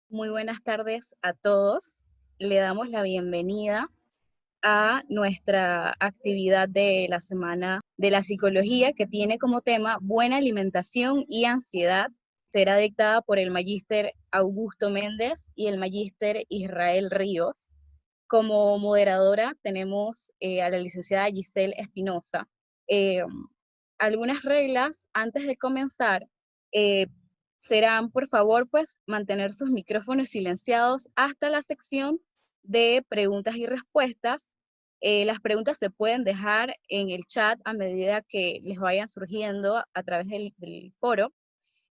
Muy buenas tardes a todos. Le damos la bienvenida a nuestra actividad de la Semana de la Psicología, que tiene como tema Buena alimentación y ansiedad. Será dictada por el magíster Augusto Méndez y el magíster Israel Ríos. Como moderadora tenemos a la licenciada Giselle Espinosa. Eh, Algunas reglas antes de comenzar eh, serán, por favor, pues mantener sus micrófonos silenciados hasta la sección de preguntas y respuestas. Las preguntas se pueden dejar en el chat a medida que les vayan surgiendo a través del foro,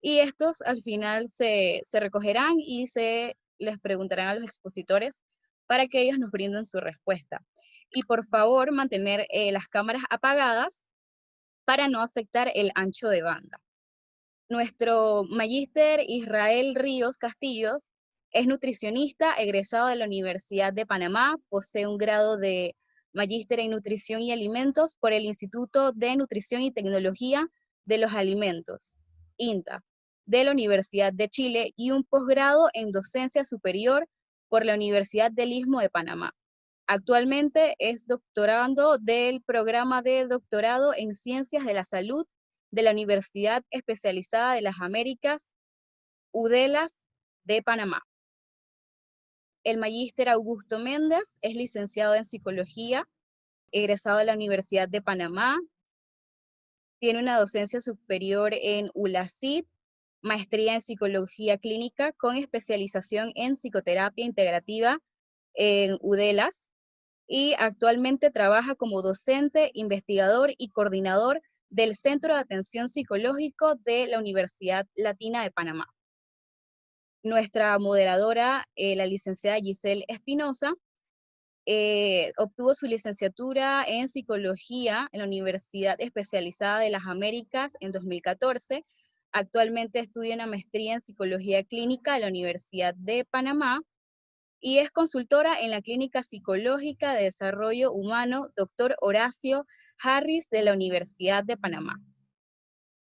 y estos al final se recogerán y se les preguntarán a los expositores para que ellos nos brinden su respuesta. Y por favor, mantener las cámaras apagadas para no afectar el ancho de banda. Nuestro magíster Israel Ríos Castillos es nutricionista egresado de la Universidad de Panamá, posee un grado de magíster en nutrición y alimentos por el Instituto de Nutrición y Tecnología de los Alimentos, INTA, de la Universidad de Chile, y un posgrado en docencia superior por la Universidad del Istmo de Panamá. Actualmente es doctorando del programa de doctorado en Ciencias de la Salud de la Universidad Especializada de las Américas, UDELAS, de Panamá. El magíster Augusto Méndez es licenciado en Psicología, egresado de la Universidad de Panamá, tiene una docencia superior en ULACID, maestría en Psicología Clínica con especialización en Psicoterapia Integrativa en UDELAS, y actualmente trabaja como docente, investigador y coordinador del Centro de Atención Psicológico de la Universidad Latina de Panamá. Nuestra moderadora, la licenciada Giselle Espinosa, obtuvo su licenciatura en Psicología en la Universidad Especializada de las Américas en 2014. Actualmente estudia una maestría en Psicología Clínica de la Universidad de Panamá y es consultora en la Clínica Psicológica de Desarrollo Humano Dr. Horacio Harris de la Universidad de Panamá.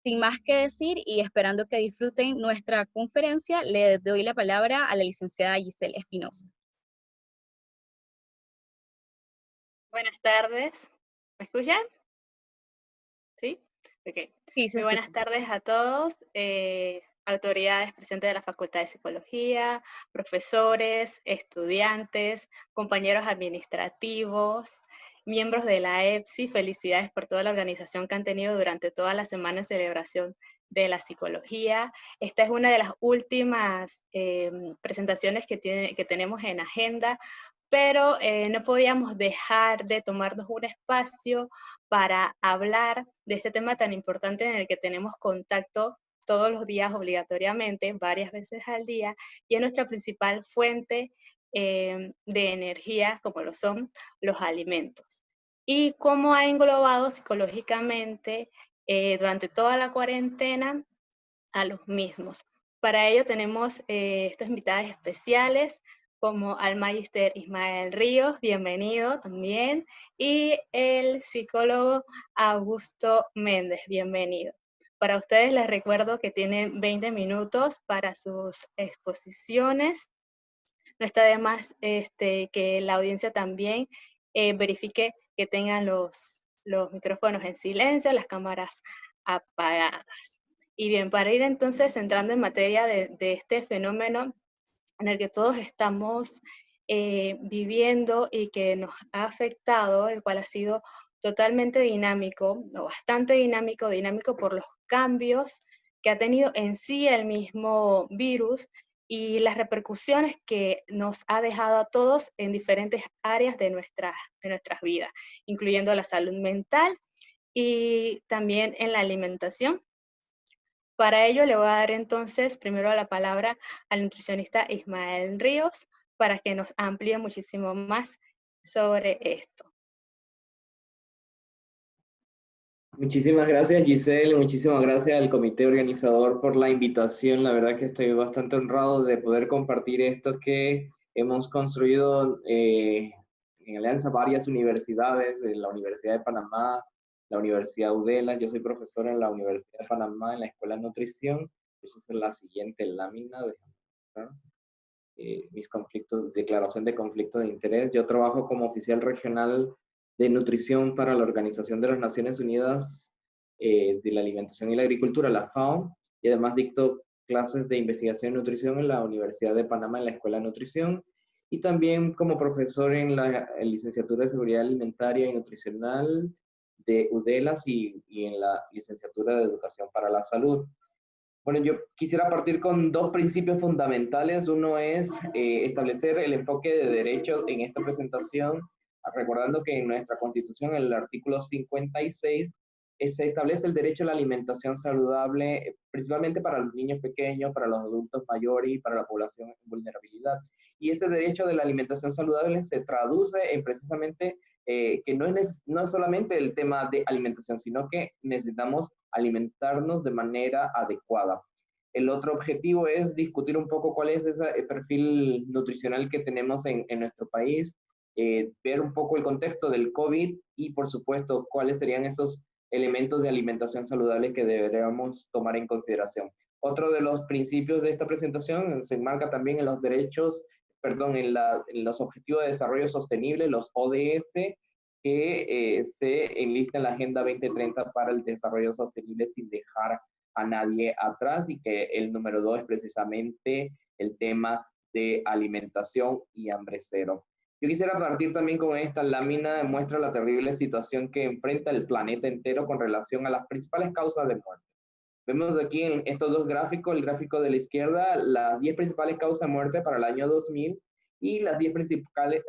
Sin más que decir y esperando que disfruten nuestra conferencia, le doy la palabra a la licenciada Giselle Espinosa. Buenas tardes. ¿Me escuchan? ¿Sí? Ok. Sí, se Muy escucha. buenas tardes a todos, autoridades presentes de la Facultad de Psicología, profesores, estudiantes, compañeros administrativos, miembros de la EPSI. Felicidades por toda la organización que han tenido durante toda la semana de celebración de la psicología. Esta es una de las últimas presentaciones que tenemos en agenda, pero no podíamos dejar de tomarnos un espacio para hablar de este tema tan importante en el que tenemos contacto todos los días obligatoriamente, varias veces al día, y es nuestra principal fuente de energía, como lo son los alimentos. Y cómo ha englobado psicológicamente durante toda la cuarentena a los mismos. Para ello tenemos estas invitadas especiales como al magister Ismael Ríos, bienvenido también, y el psicólogo Augusto Méndez, bienvenido. Para ustedes les recuerdo que tienen 20 minutos para sus exposiciones. No está de más que la audiencia también verifique que tengan los micrófonos en silencio, las cámaras apagadas. Y bien, para ir entonces entrando en materia de este fenómeno en el que todos estamos viviendo y que nos ha afectado, el cual ha sido totalmente dinámico, o bastante dinámico, dinámico por los cambios que ha tenido en sí el mismo virus y las repercusiones que nos ha dejado a todos en diferentes áreas de nuestras vidas, incluyendo la salud mental y también en la alimentación. Para ello le voy a dar entonces primero la palabra al nutricionista Ismael Ríos para que nos amplíe muchísimo más sobre esto. Muchísimas gracias, Giselle, muchísimas gracias al comité organizador por la invitación. La verdad que estoy bastante honrado de poder compartir esto que hemos construido en alianza varias universidades, la Universidad de Panamá, la Universidad UDELA. Yo soy profesor en la Universidad de Panamá en la Escuela de Nutrición. Esa es la siguiente lámina. Déjame mostrar. mis conflictos, declaración de conflicto de interés. Yo trabajo como oficial regional de nutrición para la Organización de las Naciones Unidas de la Alimentación y la Agricultura, la FAO, y además dicto clases de investigación en nutrición en la Universidad de Panamá, en la Escuela de Nutrición, y también como profesor en la licenciatura de Seguridad Alimentaria y Nutricional de UDELAS y en la licenciatura de Educación para la Salud. Bueno, yo quisiera partir con dos principios fundamentales. Uno es establecer el enfoque de derecho en esta presentación, recordando que en nuestra Constitución, en el artículo 56, se establece el derecho a la alimentación saludable, principalmente para los niños pequeños, para los adultos mayores y para la población en vulnerabilidad. Y ese derecho de la alimentación saludable se traduce en precisamente que no es solamente el tema de alimentación, sino que necesitamos alimentarnos de manera adecuada. El otro objetivo es discutir un poco cuál es ese perfil nutricional que tenemos en nuestro país, ver un poco el contexto del COVID y, por supuesto, cuáles serían esos elementos de alimentación saludable que deberíamos tomar en consideración. Otro de los principios de esta presentación se enmarca también en los derechos, perdón, en los Objetivos de Desarrollo Sostenible, los ODS, que se enlista en la Agenda 2030 para el Desarrollo Sostenible sin dejar a nadie atrás, y que el número 2 es precisamente el tema de alimentación y hambre cero. Yo quisiera partir también con esta lámina, muestra la terrible situación que enfrenta el planeta entero con relación a las principales causas de muerte. Vemos aquí en estos dos gráficos, el gráfico de la izquierda, las 10 principales causas de muerte para el año 2000 y las 10 principales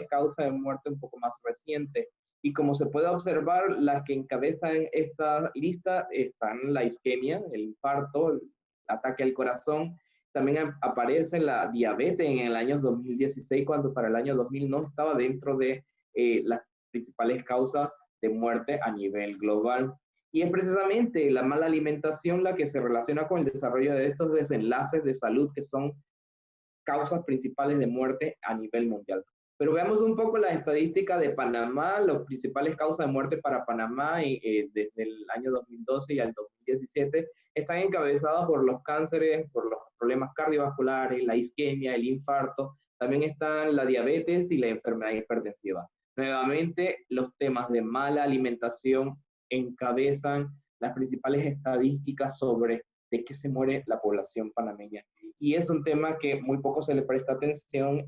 causas de muerte un poco más reciente. Y como se puede observar, las que encabezan esta lista están la isquemia, el infarto, el ataque al corazón. También aparece la diabetes en el año 2016, cuando para el año 2000 no estaba dentro de las principales causas de muerte a nivel global. Y es precisamente la mala alimentación la que se relaciona con el desarrollo de estos desenlaces de salud que son causas principales de muerte a nivel mundial. Pero veamos un poco la estadística de Panamá. Las principales causas de muerte para Panamá desde el año 2012 y al 2017 están encabezadas por los cánceres, por los problemas cardiovasculares, la isquemia, el infarto. También están la diabetes y la enfermedad hipertensiva. Nuevamente, los temas de mala alimentación encabezan las principales estadísticas sobre de qué se muere la población panameña. Y es un tema que muy poco se le presta atención,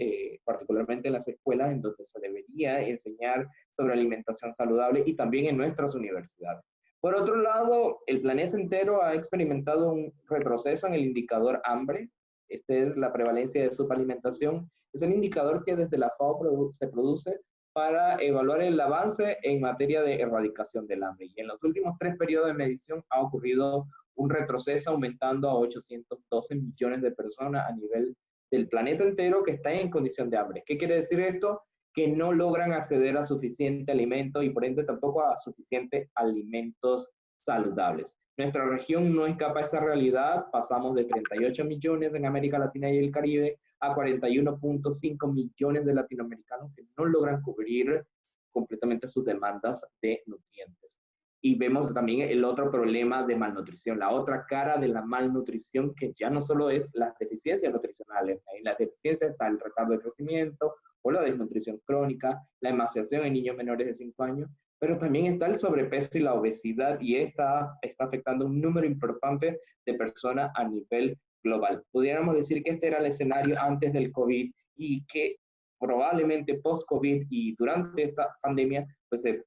particularmente en las escuelas, en donde se debería enseñar sobre alimentación saludable, y también en nuestras universidades. Por otro lado, el planeta entero ha experimentado un retroceso en el indicador hambre. Este es la prevalencia de subalimentación. Es un indicador que desde la FAO se produce para evaluar el avance en materia de erradicación del hambre. Y en los últimos 3 periodos de medición ha ocurrido un retroceso, aumentando a 812 millones de personas a nivel del planeta entero que están en condición de hambre. ¿Qué quiere decir esto? Que no logran acceder a suficiente alimento y por ende tampoco a suficientes alimentos saludables. Nuestra región no escapa a esa realidad. Pasamos de 38 millones en América Latina y el Caribe a 41.5 millones de latinoamericanos que no logran cubrir completamente sus demandas de nutrientes. Y vemos también el otro problema de malnutrición, la otra cara de la malnutrición, que ya no solo es las deficiencias nutricionales. En las deficiencias está el retardo de crecimiento o la desnutrición crónica, la emaciación en niños menores de 5 años, pero también está el sobrepeso y la obesidad, y esta está afectando un número importante de personas a nivel global. Pudiéramos decir que este era el escenario antes del COVID, y que probablemente post-COVID y durante esta pandemia pues se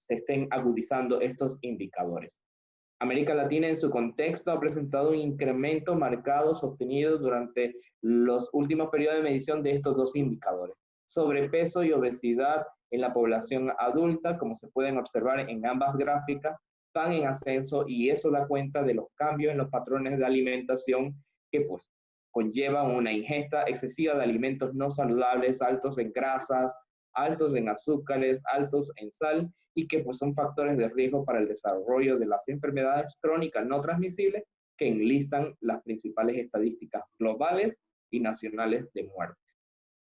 estén agudizando estos indicadores. América Latina en su contexto ha presentado un incremento marcado, sostenido durante los últimos periodos de medición de estos dos indicadores. Sobrepeso y obesidad en la población adulta, como se pueden observar en ambas gráficas, van en ascenso, y eso da cuenta de los cambios en los patrones de alimentación que pues conllevan una ingesta excesiva de alimentos no saludables, altos en grasas, altos en azúcares, altos en sal, y que pues son factores de riesgo para el desarrollo de las enfermedades crónicas no transmisibles que enlistan las principales estadísticas globales y nacionales de muerte.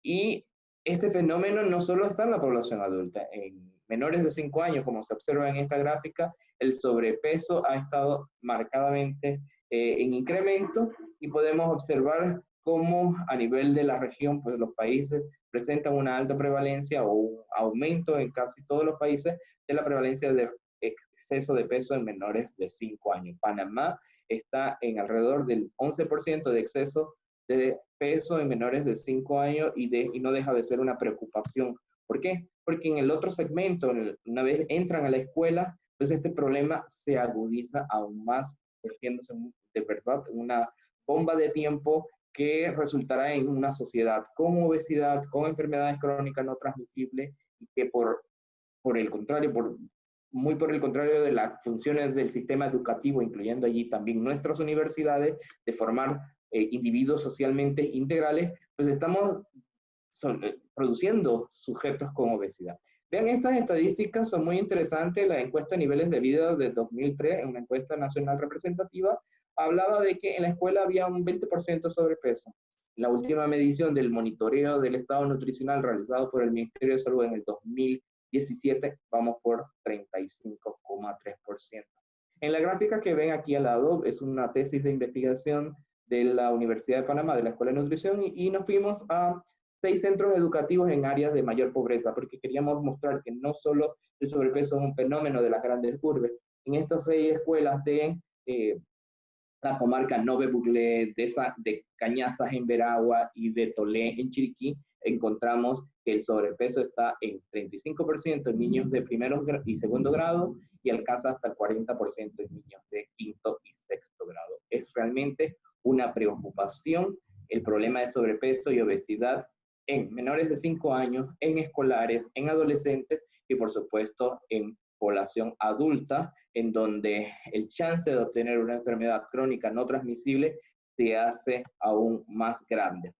Y este fenómeno no solo está en la población adulta. En menores de 5 años, como se observa en esta gráfica, el sobrepeso ha estado marcadamente en incremento, y podemos observar cómo a nivel de la región, pues los países presentan una alta prevalencia o un aumento en casi todos los países de la prevalencia de exceso de peso en menores de 5 años. Panamá está en alrededor del 11% de exceso de peso en menores de 5 años y no deja de ser una preocupación. ¿Por qué? Porque en el otro segmento, una vez entran a la escuela, pues este problema se agudiza aún más, convirtiéndose de verdad en una bomba de tiempo que resultará en una sociedad con obesidad, con enfermedades crónicas no transmisibles y que por el contrario, muy por el contrario de las funciones del sistema educativo, incluyendo allí también nuestras universidades, de formar individuos socialmente integrales, pues estamos produciendo sujetos con obesidad. Vean, estas estadísticas son muy interesantes. La encuesta de niveles de vida de 2003, en una encuesta nacional representativa, hablaba de que en la escuela había un 20% sobrepeso. La última medición del monitoreo del estado nutricional realizado por el Ministerio de Salud en el 2017, vamos por 35,3%. En la gráfica que ven aquí al lado es una tesis de investigación de la Universidad de Panamá, de la Escuela de Nutrición, y nos fuimos a 6 centros educativos en áreas de mayor pobreza, porque queríamos mostrar que no solo el sobrepeso es un fenómeno de las grandes urbes. En estas 6 escuelas de la comarca Nove Buglé, de Cañazas en Veragua y de Tolé en Chiriquí, encontramos que el sobrepeso está en 35% en niños de primero y segundo grado y alcanza hasta el 40% en niños de quinto y sexto grado. Es realmente una preocupación el problema de sobrepeso y obesidad en menores de 5 años, en escolares, en adolescentes y por supuesto en población adulta, en donde el chance de obtener una enfermedad crónica no transmisible se hace aún más grande.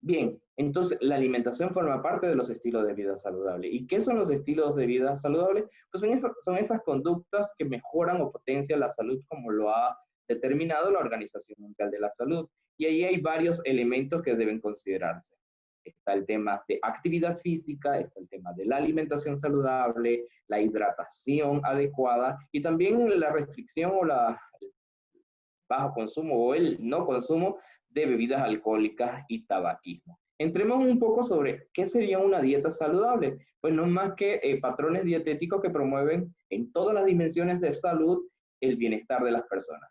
Bien, entonces la alimentación forma parte de los estilos de vida saludable. ¿Y qué son los estilos de vida saludables? Pues son esas conductas que mejoran o potencian la salud como lo ha determinado la Organización Mundial de la Salud. Y ahí hay varios elementos que deben considerarse. Está el tema de actividad física, está el tema de la alimentación saludable, la hidratación adecuada y también la restricción o el bajo consumo o el no consumo de bebidas alcohólicas y tabaquismo. Entremos un poco sobre qué sería una dieta saludable. Pues no más que patrones dietéticos que promueven en todas las dimensiones de salud el bienestar de las personas.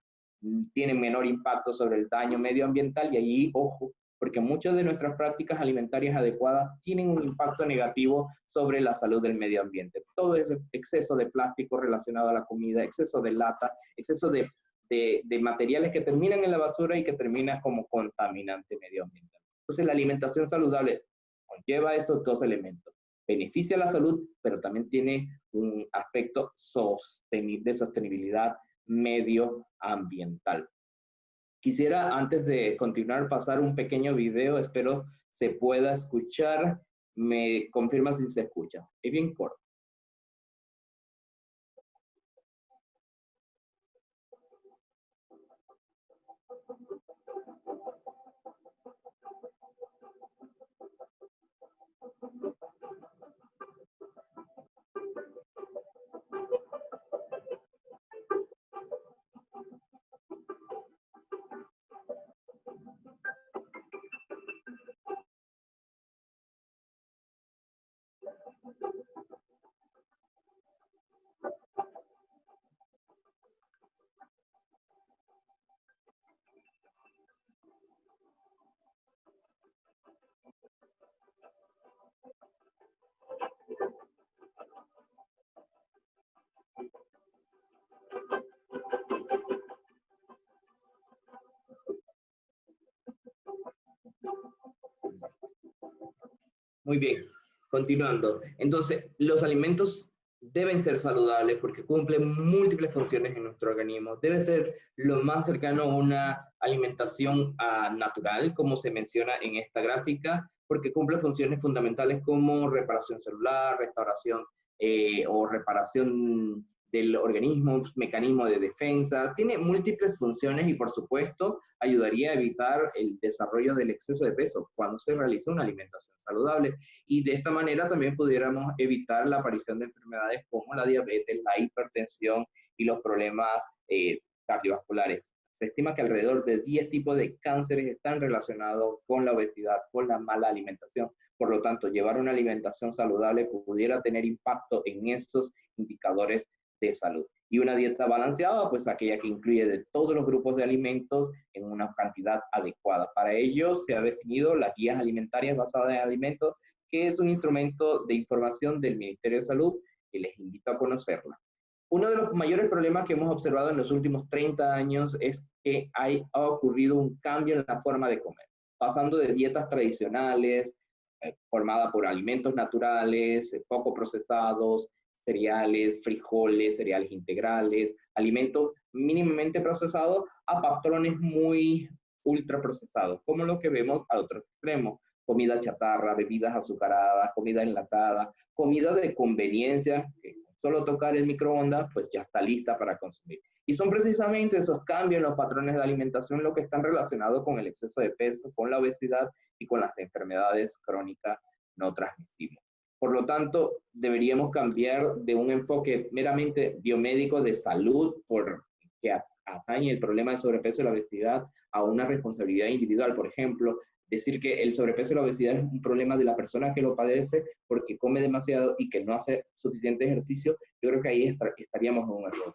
Tienen menor impacto sobre el daño medioambiental y allí, ojo, porque muchas de nuestras prácticas alimentarias adecuadas tienen un impacto negativo sobre la salud del medio ambiente. Todo ese exceso de plástico relacionado a la comida, exceso de lata, exceso de materiales que terminan en la basura y que terminan como contaminante medioambiental. Entonces, la alimentación saludable conlleva esos dos elementos. Beneficia la salud, pero también tiene un aspecto de sostenibilidad medioambiental. Quisiera, antes de continuar, pasar un pequeño video, espero se pueda escuchar. Me confirma si se escucha. Es bien corto. Muy bien, continuando. Entonces, los alimentos deben ser saludables porque cumplen múltiples funciones en nuestro organismo. Debe ser lo más cercano a una alimentación natural, como se menciona en esta gráfica, porque cumple funciones fundamentales como reparación celular, restauración o reparación del organismo, mecanismo de defensa. Tiene múltiples funciones y, por supuesto, ayudaría a evitar el desarrollo del exceso de peso cuando se realiza una alimentación saludable. Y de esta manera también pudiéramos evitar la aparición de enfermedades como la diabetes, la hipertensión y los problemas cardiovasculares. Se estima que alrededor de 10 tipos de cánceres están relacionados con la obesidad, con la mala alimentación. Por lo tanto, llevar una alimentación saludable pudiera tener impacto en estos indicadores de salud. Y una dieta balanceada, pues aquella que incluye de todos los grupos de alimentos en una cantidad adecuada. Para ello se ha definido las guías alimentarias basadas en alimentos, que es un instrumento de información del Ministerio de Salud, que les invito a conocerla. Uno de los mayores problemas que hemos observado en los últimos 30 años es que ha ocurrido un cambio en la forma de comer, pasando de dietas tradicionales, formada por alimentos naturales, poco procesados, cereales, frijoles, cereales integrales, alimentos mínimamente procesados, a patrones muy ultraprocesados, como lo que vemos al otro extremo: comida chatarra, bebidas azucaradas, comida enlatada, comida de conveniencia, que solo tocar el microondas, pues ya está lista para consumir. Y son precisamente esos cambios en los patrones de alimentación lo que están relacionados con el exceso de peso, con la obesidad y con las enfermedades crónicas no transmisibles. Por lo tanto, deberíamos cambiar de un enfoque meramente biomédico de salud, que atañe el problema del sobrepeso y la obesidad, a una responsabilidad individual. Por ejemplo, decir que el sobrepeso y la obesidad es un problema de la persona que lo padece porque come demasiado y que no hace suficiente ejercicio, yo creo que ahí estaríamos en un error.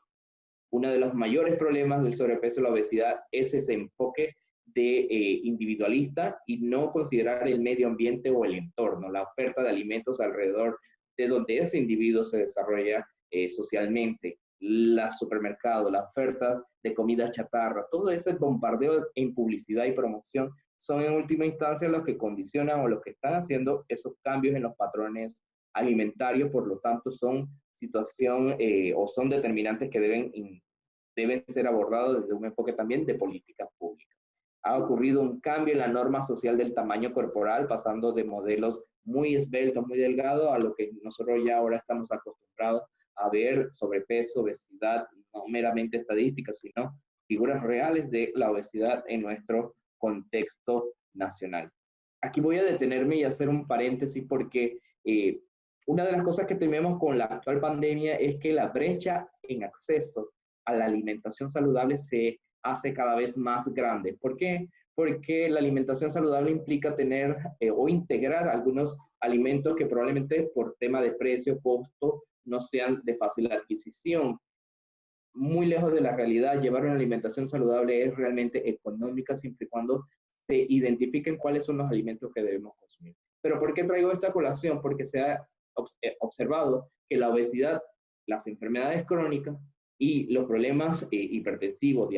Uno de los mayores problemas del sobrepeso y la obesidad es ese enfoque de individualista y no considerar el medio ambiente o el entorno, la oferta de alimentos alrededor de donde ese individuo se desarrolla socialmente, los supermercados, las ofertas de comida chatarra, todo ese bombardeo en publicidad y promoción son en última instancia los que condicionan o los que están haciendo esos cambios en los patrones alimentarios. Por lo tanto son o son determinantes que deben ser abordados desde un enfoque también de políticas públicas. Ha ocurrido un cambio en la norma social del tamaño corporal, pasando de modelos muy esbeltos, muy delgados, a lo que nosotros ya ahora estamos acostumbrados a ver: sobrepeso, obesidad, no meramente estadísticas, sino figuras reales de la obesidad en nuestro contexto nacional. Aquí voy a detenerme y hacer un paréntesis porque una de las cosas que tememos con la actual pandemia es que la brecha en acceso a la alimentación saludable se hace cada vez más grande. ¿Por qué? Porque la alimentación saludable implica tener o integrar algunos alimentos que probablemente por tema de precio, costo, no sean de fácil adquisición. Muy lejos de la realidad, llevar una alimentación saludable es realmente económica siempre y cuando se identifiquen cuáles son los alimentos que debemos consumir. Pero ¿por qué traigo esta colación? Porque se ha observado que la obesidad, las enfermedades crónicas y los problemas hipertensivos,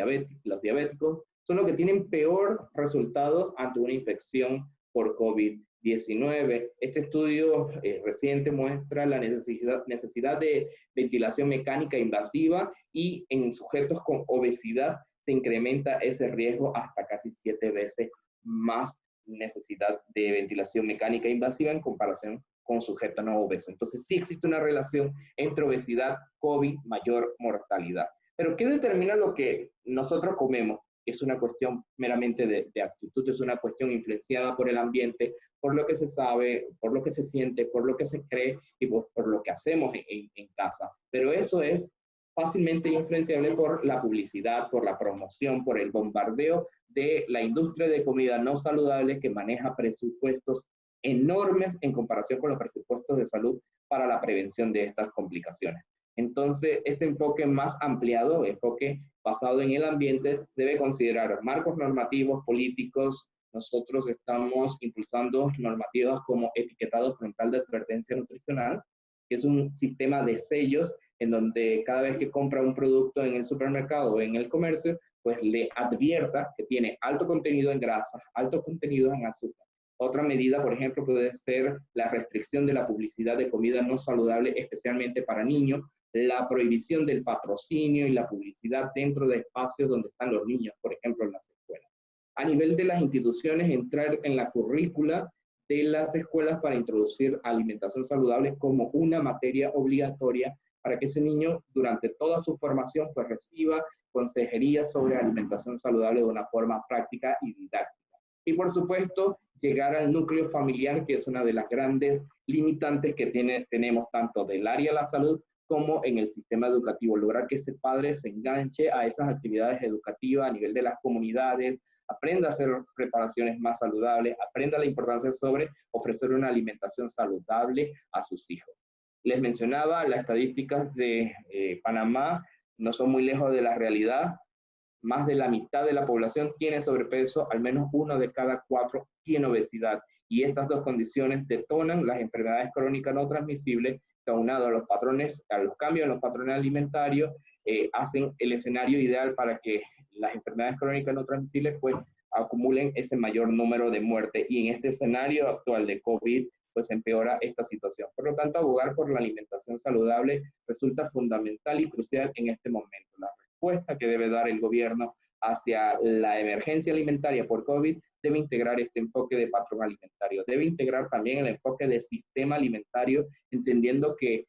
los diabéticos, son los que tienen peor resultados ante una infección por COVID-19. Este estudio reciente muestra la necesidad de ventilación mecánica invasiva, y en sujetos con obesidad se incrementa ese riesgo hasta casi 7 veces más necesidad de ventilación mecánica invasiva en comparación con sujetos no obesos. Entonces sí existe una relación entre obesidad, COVID, mayor mortalidad. Pero ¿qué determina lo que nosotros comemos? Es una cuestión meramente de actitud, es una cuestión influenciada por el ambiente, por lo que se sabe, por lo que se siente, por lo que se cree y por lo que hacemos en casa. Pero eso es fácilmente influenciable por la publicidad, por la promoción, por el bombardeo de la industria de comida no saludable, que maneja presupuestos enormes en comparación con los presupuestos de salud para la prevención de estas complicaciones. Entonces, este enfoque más ampliado, enfoque basado en el ambiente, debe considerar marcos normativos, políticos. Nosotros estamos impulsando normativas como etiquetado frontal de advertencia nutricional, que es un sistema de sellos en donde cada vez que compra un producto en el supermercado o en el comercio, pues le advierta que tiene alto contenido en grasas, alto contenido en azúcar. Otra medida, por ejemplo, puede ser la restricción de la publicidad de comida no saludable, especialmente para niños, la prohibición del patrocinio y la publicidad dentro de espacios donde están los niños, por ejemplo, en las escuelas. A nivel de las instituciones, entrar en la currícula de las escuelas para introducir alimentación saludable como una materia obligatoria para que ese niño durante toda su formación pues reciba consejería sobre alimentación saludable de una forma práctica y didáctica. Y por supuesto, llegar al núcleo familiar, que es una de las grandes limitantes que tenemos tanto del área de la salud como en el sistema educativo, lograr que ese padre se enganche a esas actividades educativas a nivel de las comunidades, aprenda a hacer preparaciones más saludables, aprenda la importancia sobre ofrecer una alimentación saludable a sus hijos. Les mencionaba, las estadísticas de Panamá no son muy lejos de la realidad. Más de la mitad de la población tiene sobrepeso, al menos 1 de cada 4 tiene obesidad. Y estas dos condiciones detonan las enfermedades crónicas no transmisibles que, aunado a los patrones, a los cambios en los patrones alimentarios, hacen el escenario ideal para que las enfermedades crónicas no transmisibles pues acumulen ese mayor número de muertes. Y en este escenario actual de COVID, pues empeora esta situación. Por lo tanto, abogar por la alimentación saludable resulta fundamental y crucial en este momento. La respuesta que debe dar el gobierno hacia la emergencia alimentaria por COVID debe integrar este enfoque de patrón alimentario, debe integrar también el enfoque de sistema alimentario, entendiendo que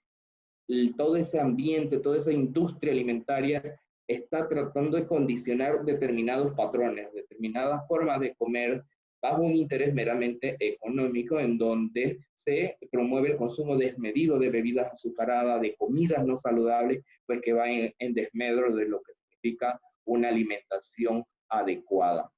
todo ese ambiente, toda esa industria alimentaria está tratando de condicionar determinados patrones, determinadas formas de comer bajo un interés meramente económico, en donde se promueve el consumo desmedido de bebidas azucaradas, de comidas no saludables, pues que va en desmedro de lo que significa una alimentación adecuada.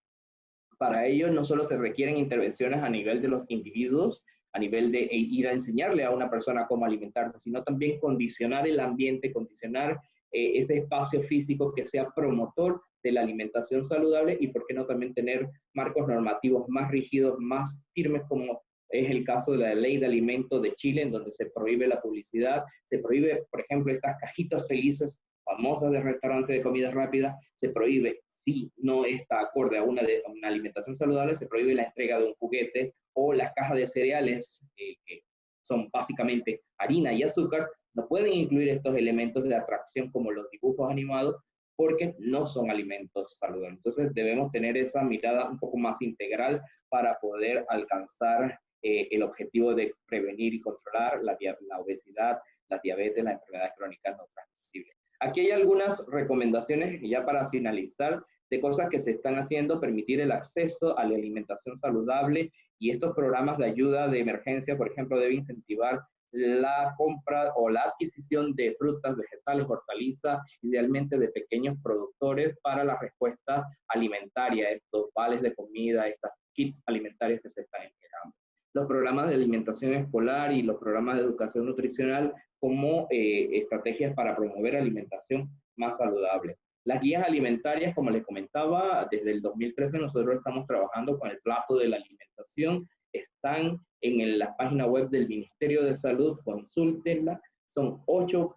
Para ello no solo se requieren intervenciones a nivel de los individuos, a nivel de ir a enseñarle a una persona cómo alimentarse, sino también condicionar el ambiente, condicionar ese espacio físico que sea promotor de la alimentación saludable y por qué no también tener marcos normativos más rígidos, más firmes, como es el caso de la Ley de Alimentos de Chile, en donde se prohíbe la publicidad, se prohíbe, por ejemplo, estas cajitas felices famosas de restaurantes de comida rápida, se prohíbe, si no está acorde a una alimentación saludable, se prohíbe la entrega de un juguete o las cajas de cereales, que son básicamente harina y azúcar, no pueden incluir estos elementos de atracción como los dibujos animados porque no son alimentos saludables. Entonces debemos tener esa mirada un poco más integral para poder alcanzar el objetivo de prevenir y controlar la obesidad, la diabetes, las enfermedades crónicas no transmisibles. Aquí hay algunas recomendaciones ya para finalizar de cosas que se están haciendo, permitir el acceso a la alimentación saludable y estos programas de ayuda de emergencia, por ejemplo, deben incentivar la compra o la adquisición de frutas, vegetales, hortalizas, idealmente de pequeños productores para la respuesta alimentaria, estos vales de comida, estas kits alimentarios que se están entregando. Los programas de alimentación escolar y los programas de educación nutricional como estrategias para promover alimentación más saludable. Las guías alimentarias, como les comentaba, desde el 2013 nosotros estamos trabajando con el plato de la alimentación, están en la página web del Ministerio de Salud, consúltenla, son 8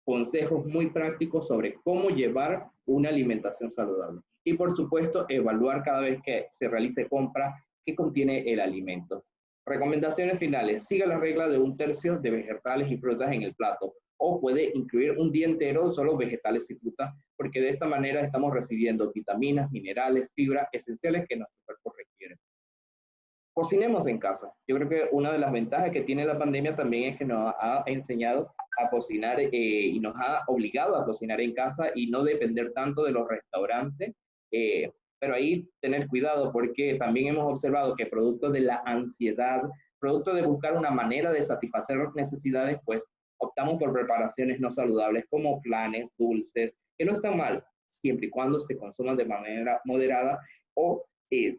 consejos muy prácticos sobre cómo llevar una alimentación saludable. Y por supuesto, evaluar cada vez que se realice compra qué contiene el alimento. Recomendaciones finales, siga la regla de 1/3 de vegetales y frutas en el plato, o puede incluir un día entero solo vegetales y frutas, porque de esta manera estamos recibiendo vitaminas, minerales, fibras esenciales que nuestro cuerpo requiere. Cocinemos en casa. Yo creo que una de las ventajas que tiene la pandemia también es que nos ha enseñado a cocinar y nos ha obligado a cocinar en casa y no depender tanto de los restaurantes, pero ahí tener cuidado porque también hemos observado que producto de la ansiedad, producto de buscar una manera de satisfacer necesidades, pues optamos por preparaciones no saludables como flanes, dulces, que no están mal, siempre y cuando se consuman de manera moderada o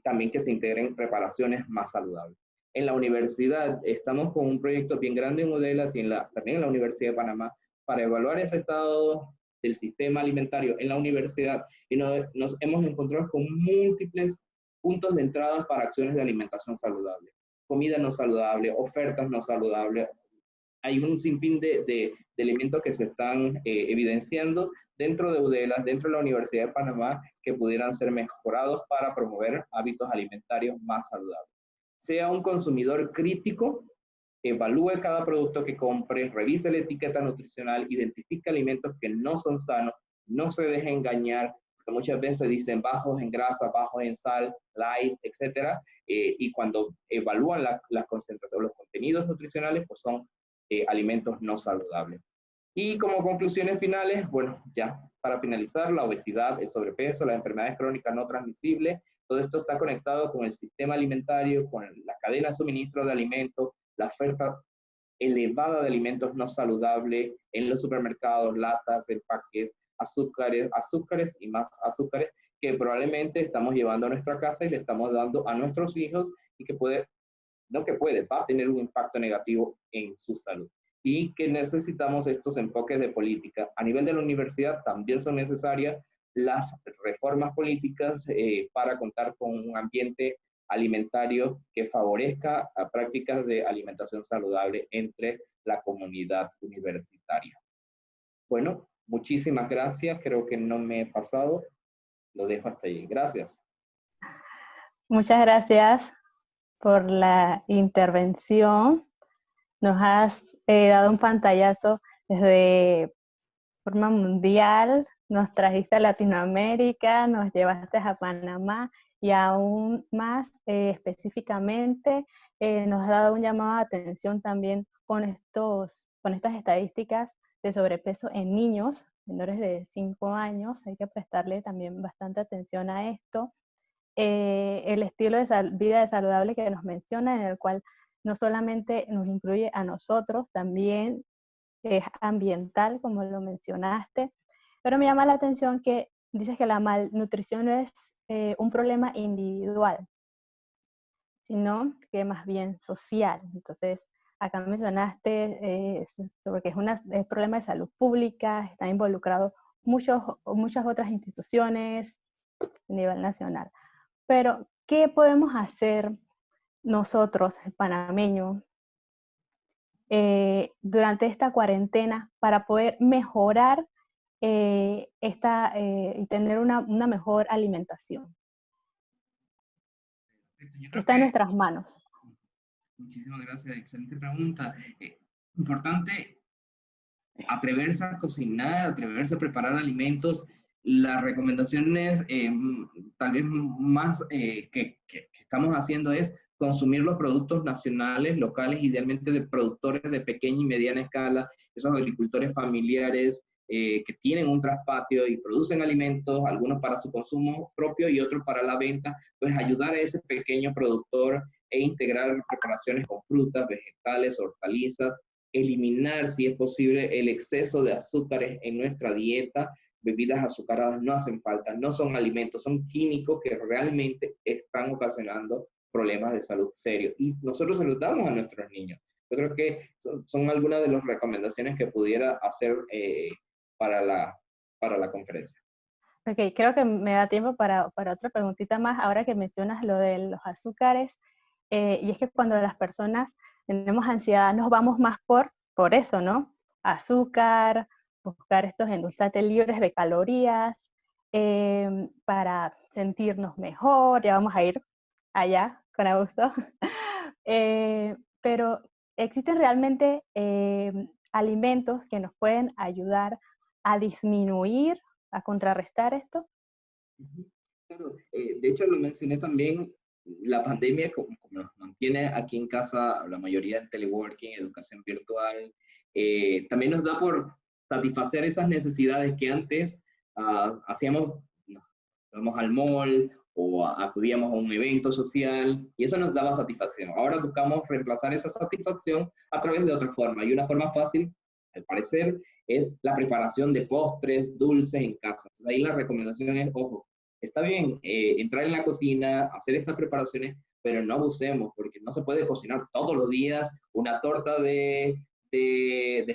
también que se integren preparaciones más saludables. En la universidad estamos con un proyecto bien grande en Udelas y también en la Universidad de Panamá para evaluar ese estado del sistema alimentario en la universidad y nos hemos encontrado con múltiples puntos de entrada para acciones de alimentación saludable. Comida no saludable, ofertas no saludables. Hay un sinfín de elementos que se están evidenciando dentro de Udelas, dentro de la Universidad de Panamá, que pudieran ser mejorados para promover hábitos alimentarios más saludables. Sea un consumidor crítico, evalúe cada producto que compre, revise la etiqueta nutricional, identifique alimentos que no son sanos, no se deje engañar, porque muchas veces dicen bajos en grasa, bajos en sal, light, etcétera, y cuando evalúan las concentraciones, los contenidos nutricionales, pues son alimentos no saludables. Y como conclusiones finales, bueno, ya para finalizar, la obesidad, el sobrepeso, las enfermedades crónicas no transmisibles, todo esto está conectado con el sistema alimentario, con la cadena de suministro de alimentos, la oferta elevada de alimentos no saludables en los supermercados, latas, empaques, azúcares y más azúcares que probablemente estamos llevando a nuestra casa y le estamos dando a nuestros hijos y que va a tener un impacto negativo en su salud. Y que necesitamos estos enfoques de política. A nivel de la universidad también son necesarias las reformas políticas para contar con un ambiente alimentario que favorezca a prácticas de alimentación saludable entre la comunidad universitaria. Bueno, muchísimas gracias. Creo que no me he pasado. Lo dejo hasta ahí. Gracias. Muchas gracias por la intervención. Nos has dado un pantallazo desde forma mundial, nos trajiste a Latinoamérica, nos llevaste a Panamá y aún más específicamente nos has dado un llamado de atención también con estas estadísticas de sobrepeso en niños menores de 5 años. Hay que prestarle también bastante atención a esto. El estilo de vida saludable que nos menciona, en el cual no solamente nos incluye a nosotros, también es ambiental, como lo mencionaste, pero me llama la atención que dices que la malnutrición no es un problema individual, sino que más bien social. Entonces, acá mencionaste sobre que es un problema de salud pública, están involucrados muchas otras instituciones a nivel nacional. Pero, ¿qué podemos hacer nosotros, el panameño, durante esta cuarentena para poder mejorar y tener una mejor alimentación? Que está en nuestras manos. Muchísimas gracias, excelente pregunta. Importante atreverse a cocinar, atreverse a preparar alimentos. Las recomendaciones tal vez más que estamos haciendo es consumir los productos nacionales, locales, idealmente de productores de pequeña y mediana escala, esos agricultores familiares que tienen un traspatio y producen alimentos, algunos para su consumo propio y otros para la venta, pues ayudar a ese pequeño productor e integrar preparaciones con frutas, vegetales, hortalizas, eliminar, si es posible, el exceso de azúcares en nuestra dieta. Bebidas azucaradas no hacen falta, no son alimentos, son químicos que realmente están ocasionando problemas de salud serios. Y nosotros se los damos a nuestros niños. Yo creo que son algunas de las recomendaciones que pudiera hacer para la conferencia. Ok, creo que me da tiempo para otra preguntita más, ahora que mencionas lo de los azúcares, y es que cuando las personas tenemos ansiedad, nos vamos más por eso, ¿no? Azúcar, buscar estos endulzantes libres de calorías, para sentirnos mejor, ya vamos a ir allá, con gusto. Pero existen realmente alimentos que nos pueden ayudar a disminuir, a contrarrestar esto. Claro, de hecho lo mencioné también, la pandemia como nos mantiene aquí en casa, la mayoría en teleworking, educación virtual, también nos da por satisfacer esas necesidades que antes hacíamos, íbamos al mall o acudíamos a un evento social y eso nos daba satisfacción. Ahora buscamos reemplazar esa satisfacción a través de otra forma y una forma fácil, al parecer, es la preparación de postres, dulces en casa. Entonces, ahí la recomendación es, ojo, está bien entrar en la cocina, hacer estas preparaciones, pero no abusemos, porque no se puede cocinar todos los días una torta de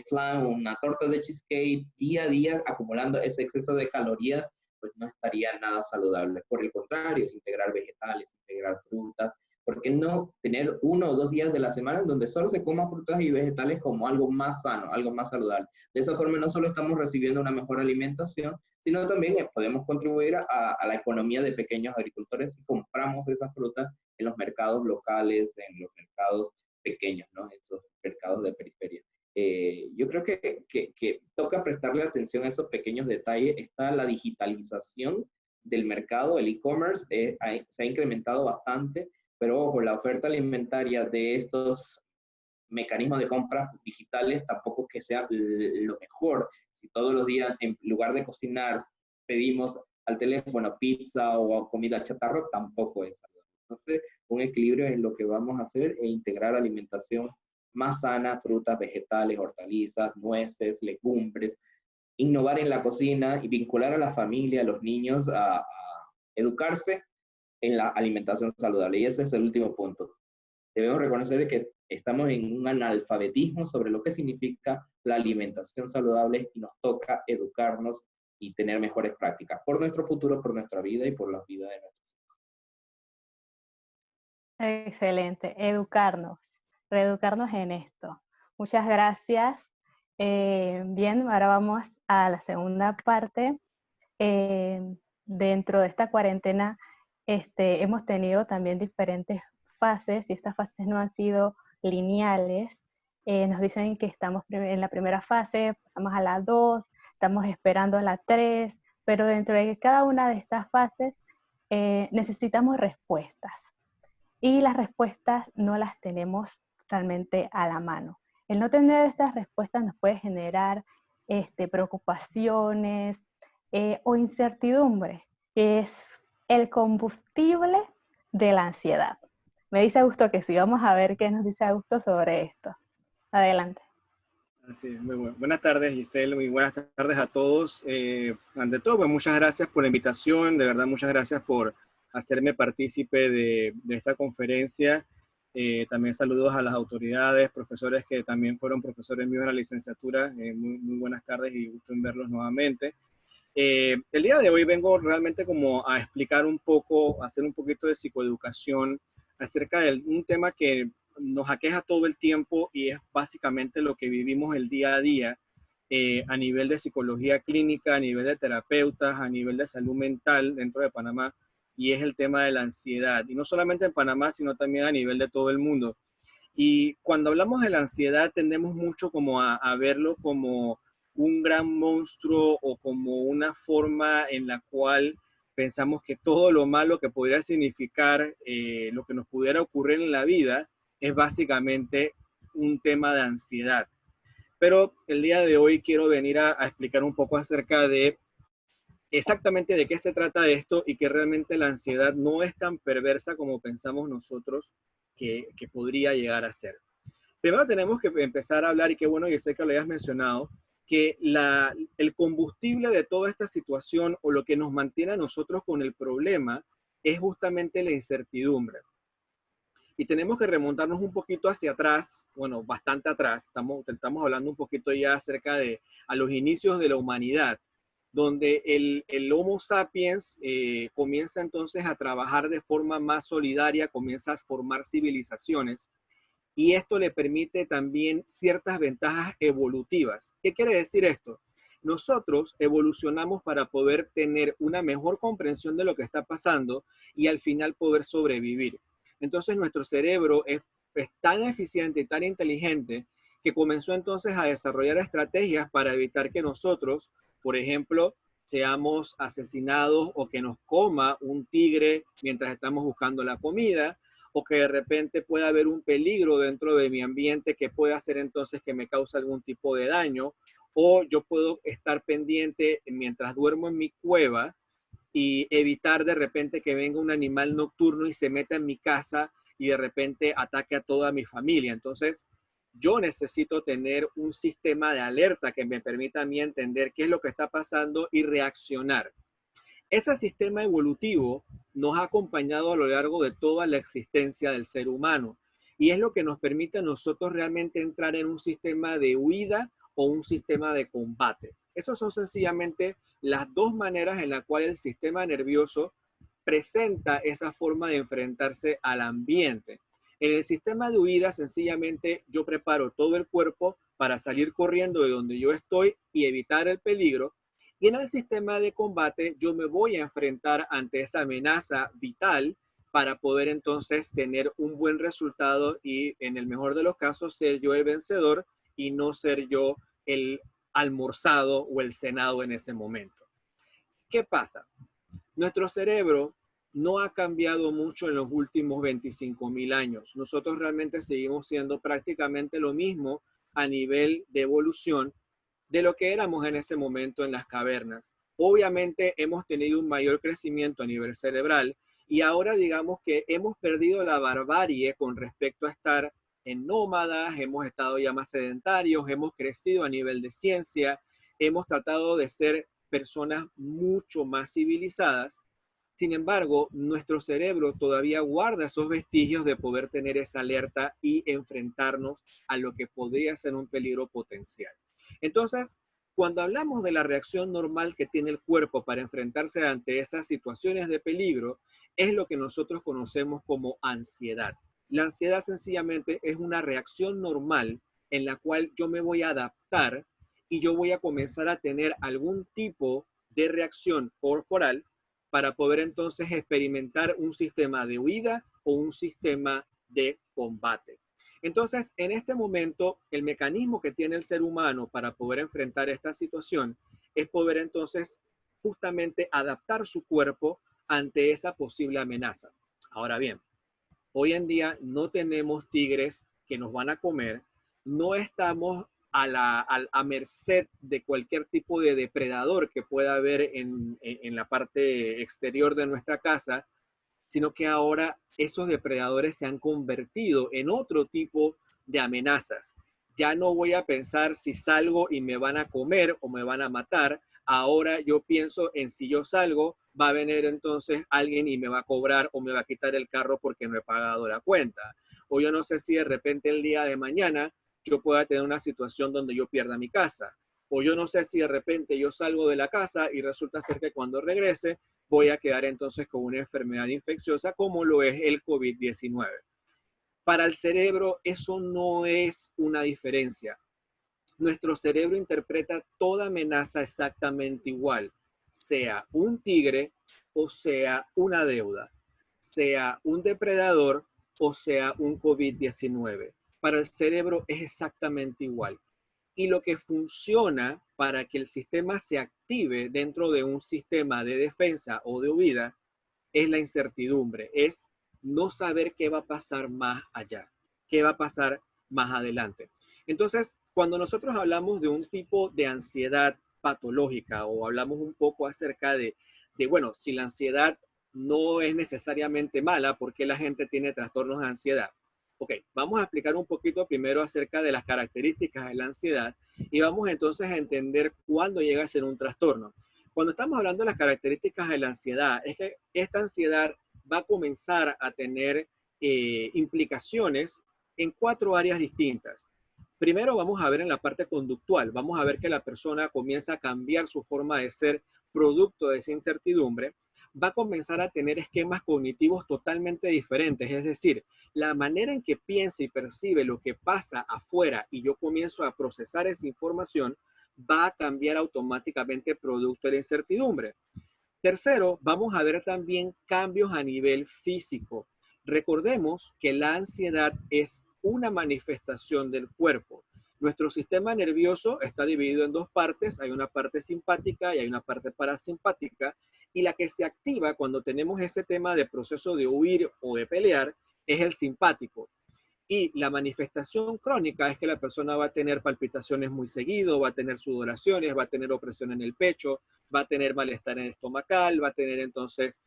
flan, una torta de cheesecake, día a día, acumulando ese exceso de calorías, pues no estaría nada saludable. Por el contrario, integrar vegetales, integrar frutas, ¿por qué no tener 1 o 2 días de la semana en donde solo se coma frutas y vegetales como algo más sano, algo más saludable? De esa forma no solo estamos recibiendo una mejor alimentación, sino también podemos contribuir a la economía de pequeños agricultores si compramos esas frutas en los mercados locales, en los mercados pequeños, ¿no? Esos mercados de periferia. Yo creo que toca prestarle atención a esos pequeños detalles. Está la digitalización del mercado, el e-commerce se ha incrementado bastante, pero ojo, la oferta alimentaria de estos mecanismos de compras digitales tampoco que sea lo mejor. Si todos los días, en lugar de cocinar, pedimos al teléfono pizza o comida chatarra, tampoco es saludable. Entonces, un equilibrio en lo que vamos a hacer e integrar alimentación más sana, frutas, vegetales, hortalizas, nueces, legumbres, innovar en la cocina y vincular a la familia, a los niños a educarse en la alimentación saludable. Y ese es el último punto. Debemos reconocer que estamos en un analfabetismo sobre lo que significa la alimentación saludable y nos toca educarnos y tener mejores prácticas por nuestro futuro, por nuestra vida y por la vida de nuestros hijos. Excelente, educarnos, reeducarnos en esto. Muchas gracias. Bien, ahora vamos a la segunda parte. Dentro de esta cuarentena hemos tenido también diferentes fases y estas fases no han sido lineales. Nos dicen que estamos en la primera fase, pasamos a la 2, estamos esperando a la 3, pero dentro de cada una de estas fases necesitamos respuestas y las respuestas no las tenemos totalmente a la mano. El no tener estas respuestas nos puede generar preocupaciones, o incertidumbre, que es el combustible de la ansiedad. Me dice Augusto que sí, vamos a ver qué nos dice Augusto sobre esto. Adelante. Así, buenas tardes, Giselle, muy buenas tardes a todos. Ante todo, pues muchas gracias por la invitación, de verdad muchas gracias por hacerme partícipe de esta conferencia. También saludos a las autoridades, profesores que también fueron profesores míos en la licenciatura. Muy buenas tardes y gusto en verlos nuevamente. El día de hoy vengo realmente como a explicar un poco, a hacer un poquito de psicoeducación acerca de un tema que nos aqueja todo el tiempo y es básicamente lo que vivimos el día a día a nivel de psicología clínica, a nivel de terapeutas, a nivel de salud mental dentro de Panamá, y es el tema de la ansiedad. Y no solamente en Panamá, sino también a nivel de todo el mundo. Y cuando hablamos de la ansiedad tendemos mucho como a verlo como un gran monstruo o como una forma en la cual pensamos que todo lo malo que podría significar lo que nos pudiera ocurrir en la vida es básicamente un tema de ansiedad. Pero el día de hoy quiero venir a explicar un poco acerca de exactamente de qué se trata esto y que realmente la ansiedad no es tan perversa como pensamos nosotros que podría llegar a ser. Primero tenemos que empezar a hablar, y qué bueno que sé que lo hayas mencionado, que el combustible de toda esta situación o lo que nos mantiene a nosotros con el problema es justamente la incertidumbre. Y tenemos que remontarnos un poquito hacia atrás, bueno, bastante atrás, estamos hablando un poquito ya acerca de a los inicios de la humanidad, donde el Homo sapiens comienza entonces a trabajar de forma más solidaria, comienza a formar civilizaciones, y esto le permite también ciertas ventajas evolutivas. ¿Qué quiere decir esto? Nosotros evolucionamos para poder tener una mejor comprensión de lo que está pasando y al final poder sobrevivir. Entonces nuestro cerebro es tan eficiente y tan inteligente que comenzó entonces a desarrollar estrategias para evitar que nosotros, por ejemplo, seamos asesinados o que nos coma un tigre mientras estamos buscando la comida, o que de repente pueda haber un peligro dentro de mi ambiente que pueda hacer entonces que me cause algún tipo de daño, o yo puedo estar pendiente mientras duermo en mi cueva y evitar de repente que venga un animal nocturno y se meta en mi casa y de repente ataque a toda mi familia. Entonces, yo necesito tener un sistema de alerta que me permita a mí entender qué es lo que está pasando y reaccionar. Ese sistema evolutivo nos ha acompañado a lo largo de toda la existencia del ser humano y es lo que nos permite a nosotros realmente entrar en un sistema de huida o un sistema de combate. Esas son sencillamente las dos maneras en las cuales el sistema nervioso presenta esa forma de enfrentarse al ambiente. En el sistema de huida, sencillamente yo preparo todo el cuerpo para salir corriendo de donde yo estoy y evitar el peligro. Y en el sistema de combate yo me voy a enfrentar ante esa amenaza vital para poder entonces tener un buen resultado y en el mejor de los casos ser yo el vencedor y no ser yo el almorzado o el cenado en ese momento. ¿Qué pasa? Nuestro cerebro no ha cambiado mucho en los últimos 25.000 años. Nosotros realmente seguimos siendo prácticamente lo mismo a nivel de evolución de lo que éramos en ese momento en las cavernas. Obviamente hemos tenido un mayor crecimiento a nivel cerebral y ahora digamos que hemos perdido la barbarie con respecto a estar en nómadas, hemos estado ya más sedentarios, hemos crecido a nivel de ciencia, hemos tratado de ser personas mucho más civilizadas. Sin embargo, nuestro cerebro todavía guarda esos vestigios de poder tener esa alerta y enfrentarnos a lo que podría ser un peligro potencial. Entonces, cuando hablamos de la reacción normal que tiene el cuerpo para enfrentarse ante esas situaciones de peligro, es lo que nosotros conocemos como ansiedad. La ansiedad sencillamente es una reacción normal en la cual yo me voy a adaptar y yo voy a comenzar a tener algún tipo de reacción corporal para poder entonces experimentar un sistema de huida o un sistema de combate. Entonces, en este momento, el mecanismo que tiene el ser humano para poder enfrentar esta situación es poder entonces justamente adaptar su cuerpo ante esa posible amenaza. Ahora bien, hoy en día no tenemos tigres que nos van a comer, no estamos a merced de cualquier tipo de depredador que pueda haber en la parte exterior de nuestra casa, sino que ahora esos depredadores se han convertido en otro tipo de amenazas. Ya no voy a pensar si salgo y me van a comer o me van a matar. Ahora yo pienso en si yo salgo, va a venir entonces alguien y me va a cobrar o me va a quitar el carro porque no he pagado la cuenta. O yo no sé si de repente el día de mañana yo pueda tener una situación donde yo pierda mi casa. O yo no sé si de repente yo salgo de la casa y resulta ser que cuando regrese voy a quedar entonces con una enfermedad infecciosa como lo es el COVID-19. Para el cerebro eso no es una diferencia. Nuestro cerebro interpreta toda amenaza exactamente igual, sea un tigre o sea una deuda, sea un depredador o sea un COVID-19. Para el cerebro es exactamente igual. Y lo que funciona para que el sistema se active dentro de un sistema de defensa o de huida es la incertidumbre, es no saber qué va a pasar más allá, qué va a pasar más adelante. Entonces, cuando nosotros hablamos de un tipo de ansiedad patológica o hablamos un poco acerca bueno, si la ansiedad no es necesariamente mala, ¿por qué la gente tiene trastornos de ansiedad? Ok, vamos a explicar un poquito primero acerca de las características de la ansiedad y vamos entonces a entender cuándo llega a ser un trastorno. Cuando estamos hablando de las características de la ansiedad, es que esta ansiedad va a comenzar a tener implicaciones en 4 áreas distintas. Primero vamos a ver en la parte conductual, vamos a ver que la persona comienza a cambiar su forma de ser producto de esa incertidumbre, va a comenzar a tener esquemas cognitivos totalmente diferentes, es decir, la manera en que piensa y percibe lo que pasa afuera y yo comienzo a procesar esa información va a cambiar automáticamente producto de la incertidumbre. Tercero, vamos a ver también cambios a nivel físico. Recordemos que la ansiedad es una manifestación del cuerpo. Nuestro sistema nervioso está dividido en 2 partes, hay una parte simpática y hay una parte parasimpática, y la que se activa cuando tenemos ese tema de proceso de huir o de pelear es el simpático. Y la manifestación crónica es que la persona va a tener palpitaciones muy seguido, va a tener sudoraciones, va a tener opresión en el pecho, va a tener malestar en el estomacal, va a tener entonces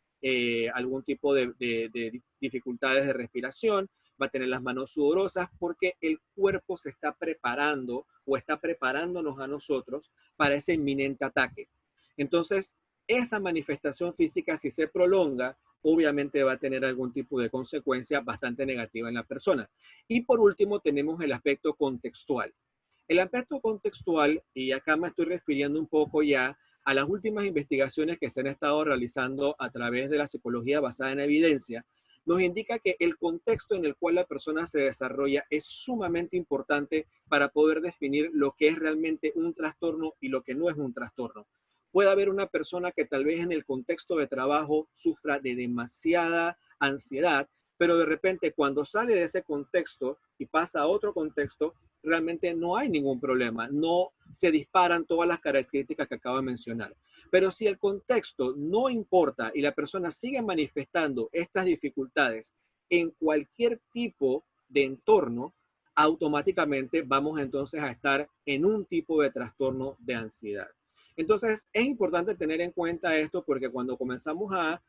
algún tipo de dificultades de respiración, va a tener las manos sudorosas porque el cuerpo se está preparando o está preparándonos a nosotros para ese inminente ataque. Entonces, esa manifestación física, si se prolonga, obviamente va a tener algún tipo de consecuencia bastante negativa en la persona. Y por último, tenemos el aspecto contextual. El aspecto contextual, y acá me estoy refiriendo un poco ya a las últimas investigaciones que se han estado realizando a través de la psicología basada en evidencia, nos indica que el contexto en el cual la persona se desarrolla es sumamente importante para poder definir lo que es realmente un trastorno y lo que no es un trastorno. Puede haber una persona que tal vez en el contexto de trabajo sufra de demasiada ansiedad, pero de repente cuando sale de ese contexto y pasa a otro contexto, realmente no hay ningún problema, no se disparan todas las características que acabo de mencionar. Pero si el contexto no importa y la persona sigue manifestando estas dificultades en cualquier tipo de entorno, automáticamente vamos entonces a estar en un tipo de trastorno de ansiedad. Entonces, es importante tener en cuenta esto porque cuando comenzamos a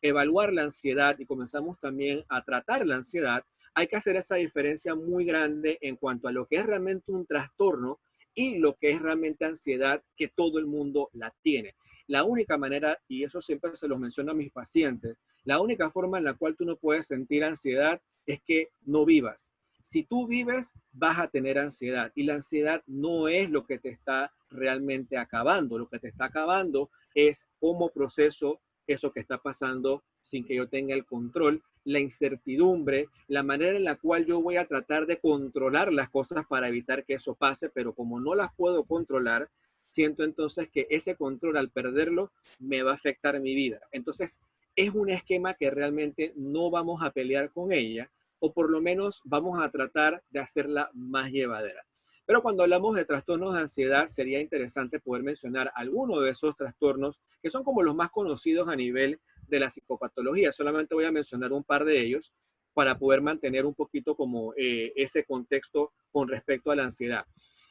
evaluar la ansiedad y comenzamos también a tratar la ansiedad, hay que hacer esa diferencia muy grande en cuanto a lo que es realmente un trastorno y lo que es realmente ansiedad, que todo el mundo la tiene. La única manera, y eso siempre se los menciono a mis pacientes, la única forma en la cual tú no puedes sentir ansiedad es que no vivas. Si tú vives, vas a tener ansiedad, y la ansiedad no es lo que te está realmente acabando. Lo que te está acabando es cómo proceso eso que está pasando sin que yo tenga el control, la incertidumbre, la manera en la cual yo voy a tratar de controlar las cosas para evitar que eso pase, pero como no las puedo controlar, siento entonces que ese control, al perderlo, me va a afectar mi vida. Entonces, es un esquema que realmente no vamos a pelear con ella, o por lo menos vamos a tratar de hacerla más llevadera. Pero cuando hablamos de trastornos de ansiedad, sería interesante poder mencionar algunos de esos trastornos que son como los más conocidos a nivel de la psicopatología. Solamente voy a mencionar un par de ellos para poder mantener un poquito como ese contexto con respecto a la ansiedad.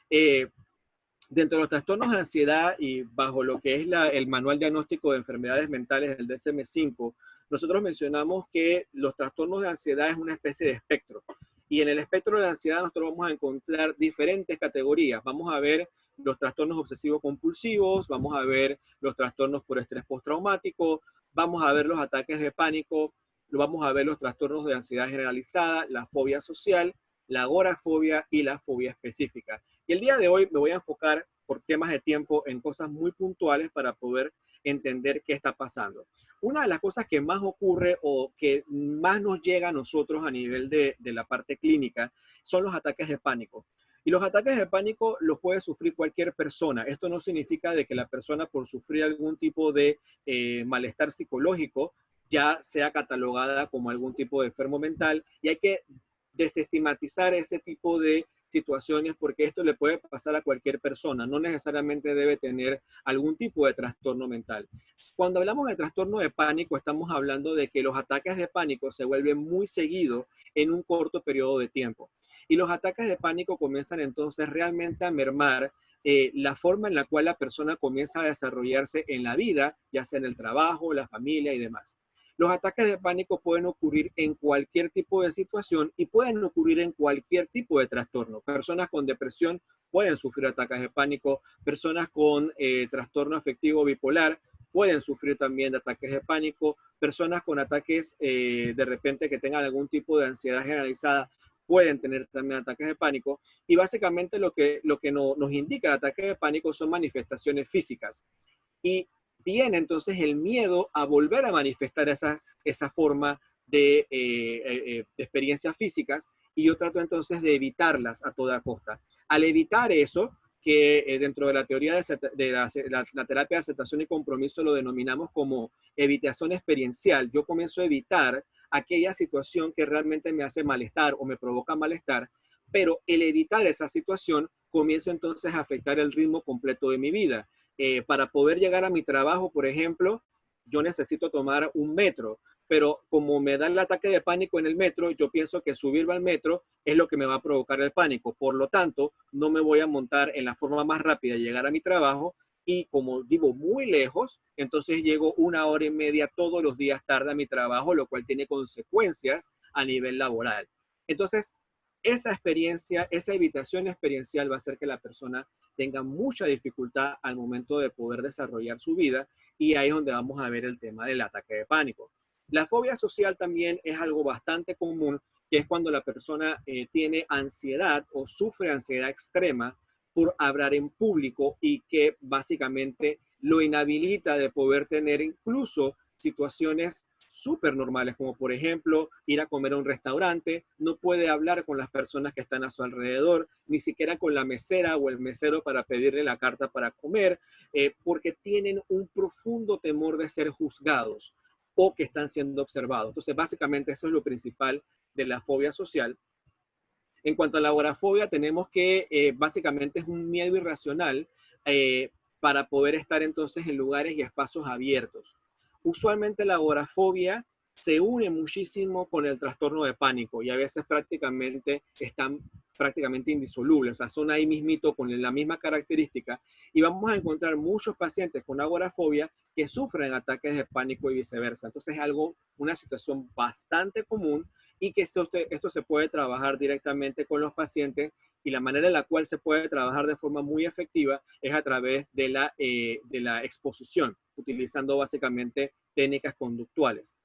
Dentro de los trastornos de ansiedad y bajo lo que es el Manual Diagnóstico de Enfermedades Mentales del DSM-5, nosotros mencionamos que los trastornos de ansiedad es una especie de espectro. Y en el espectro de la ansiedad nosotros vamos a encontrar diferentes categorías. Vamos a ver los trastornos obsesivos compulsivos, vamos a ver los trastornos por estrés postraumático, vamos a ver los ataques de pánico, vamos a ver los trastornos de ansiedad generalizada, la fobia social, la agorafobia y la fobia específica. Y el día de hoy me voy a enfocar por temas de tiempo en cosas muy puntuales para poder entender qué está pasando. Una de las cosas que más ocurre o que más nos llega a nosotros a nivel de la parte clínica son los ataques de pánico. Y los ataques de pánico los puede sufrir cualquier persona. Esto no significa de que la persona, por sufrir algún tipo de malestar psicológico, ya sea catalogada como algún tipo de enfermo mental, y hay que desestigmatizar ese tipo de situaciones porque esto le puede pasar a cualquier persona, no necesariamente debe tener algún tipo de trastorno mental. Cuando hablamos de trastorno de pánico, estamos hablando de que los ataques de pánico se vuelven muy seguidos en un corto periodo de tiempo. Y los ataques de pánico comienzan entonces realmente a mermar la forma en la cual la persona comienza a desarrollarse en la vida, ya sea en el trabajo, la familia y demás. Los ataques de pánico pueden ocurrir en cualquier tipo de situación y pueden ocurrir en cualquier tipo de trastorno. Personas con depresión pueden sufrir ataques de pánico, personas con trastorno afectivo bipolar pueden sufrir también de ataques de pánico, personas con ataques de repente que tengan algún tipo de ansiedad generalizada pueden tener también ataques de pánico, y básicamente lo que nos indica el ataque de pánico son manifestaciones físicas. Y viene entonces el miedo a volver a manifestar esa forma de experiencias físicas, y yo trato entonces de evitarlas a toda costa. Al evitar eso, que dentro de la teoría de la terapia de aceptación y compromiso lo denominamos como evitación experiencial, yo comienzo a evitar aquella situación que realmente me hace malestar o me provoca malestar, pero el evitar esa situación comienza entonces a afectar el ritmo completo de mi vida. Para poder llegar a mi trabajo, por ejemplo, yo necesito tomar un metro, pero como me da el ataque de pánico en el metro, yo pienso que subirme al metro es lo que me va a provocar el pánico. Por lo tanto, no me voy a montar en la forma más rápida de llegar a mi trabajo, y como vivo muy lejos, entonces llego 1 hora y media todos los días tarde a mi trabajo, lo cual tiene consecuencias a nivel laboral. Entonces, esa experiencia, esa evitación experiencial va a hacer que la persona tenga mucha dificultad al momento de poder desarrollar su vida, y ahí es donde vamos a ver el tema del ataque de pánico. La fobia social también es algo bastante común, que es cuando la persona tiene ansiedad o sufre ansiedad extrema por hablar en público, y que básicamente lo inhabilita de poder tener incluso situaciones súper normales, como por ejemplo ir a comer a un restaurante. No puede hablar con las personas que están a su alrededor, ni siquiera con la mesera o el mesero para pedirle la carta para comer, porque tienen un profundo temor de ser juzgados o que están siendo observados. Entonces, básicamente eso es lo principal de la fobia social. En cuanto a la agorafobia, tenemos que básicamente es un miedo irracional para poder estar entonces en lugares y espacios abiertos. Usualmente la agorafobia se une muchísimo con el trastorno de pánico, y a veces están prácticamente indisolubles, o sea, son ahí mismito con la misma característica, y vamos a encontrar muchos pacientes con agorafobia que sufren ataques de pánico y viceversa. Entonces es una situación bastante común, y que esto se puede trabajar directamente con los pacientes, y la manera en la cual se puede trabajar de forma muy efectiva es a través de la exposición, utilizando básicamente técnicas conductuales.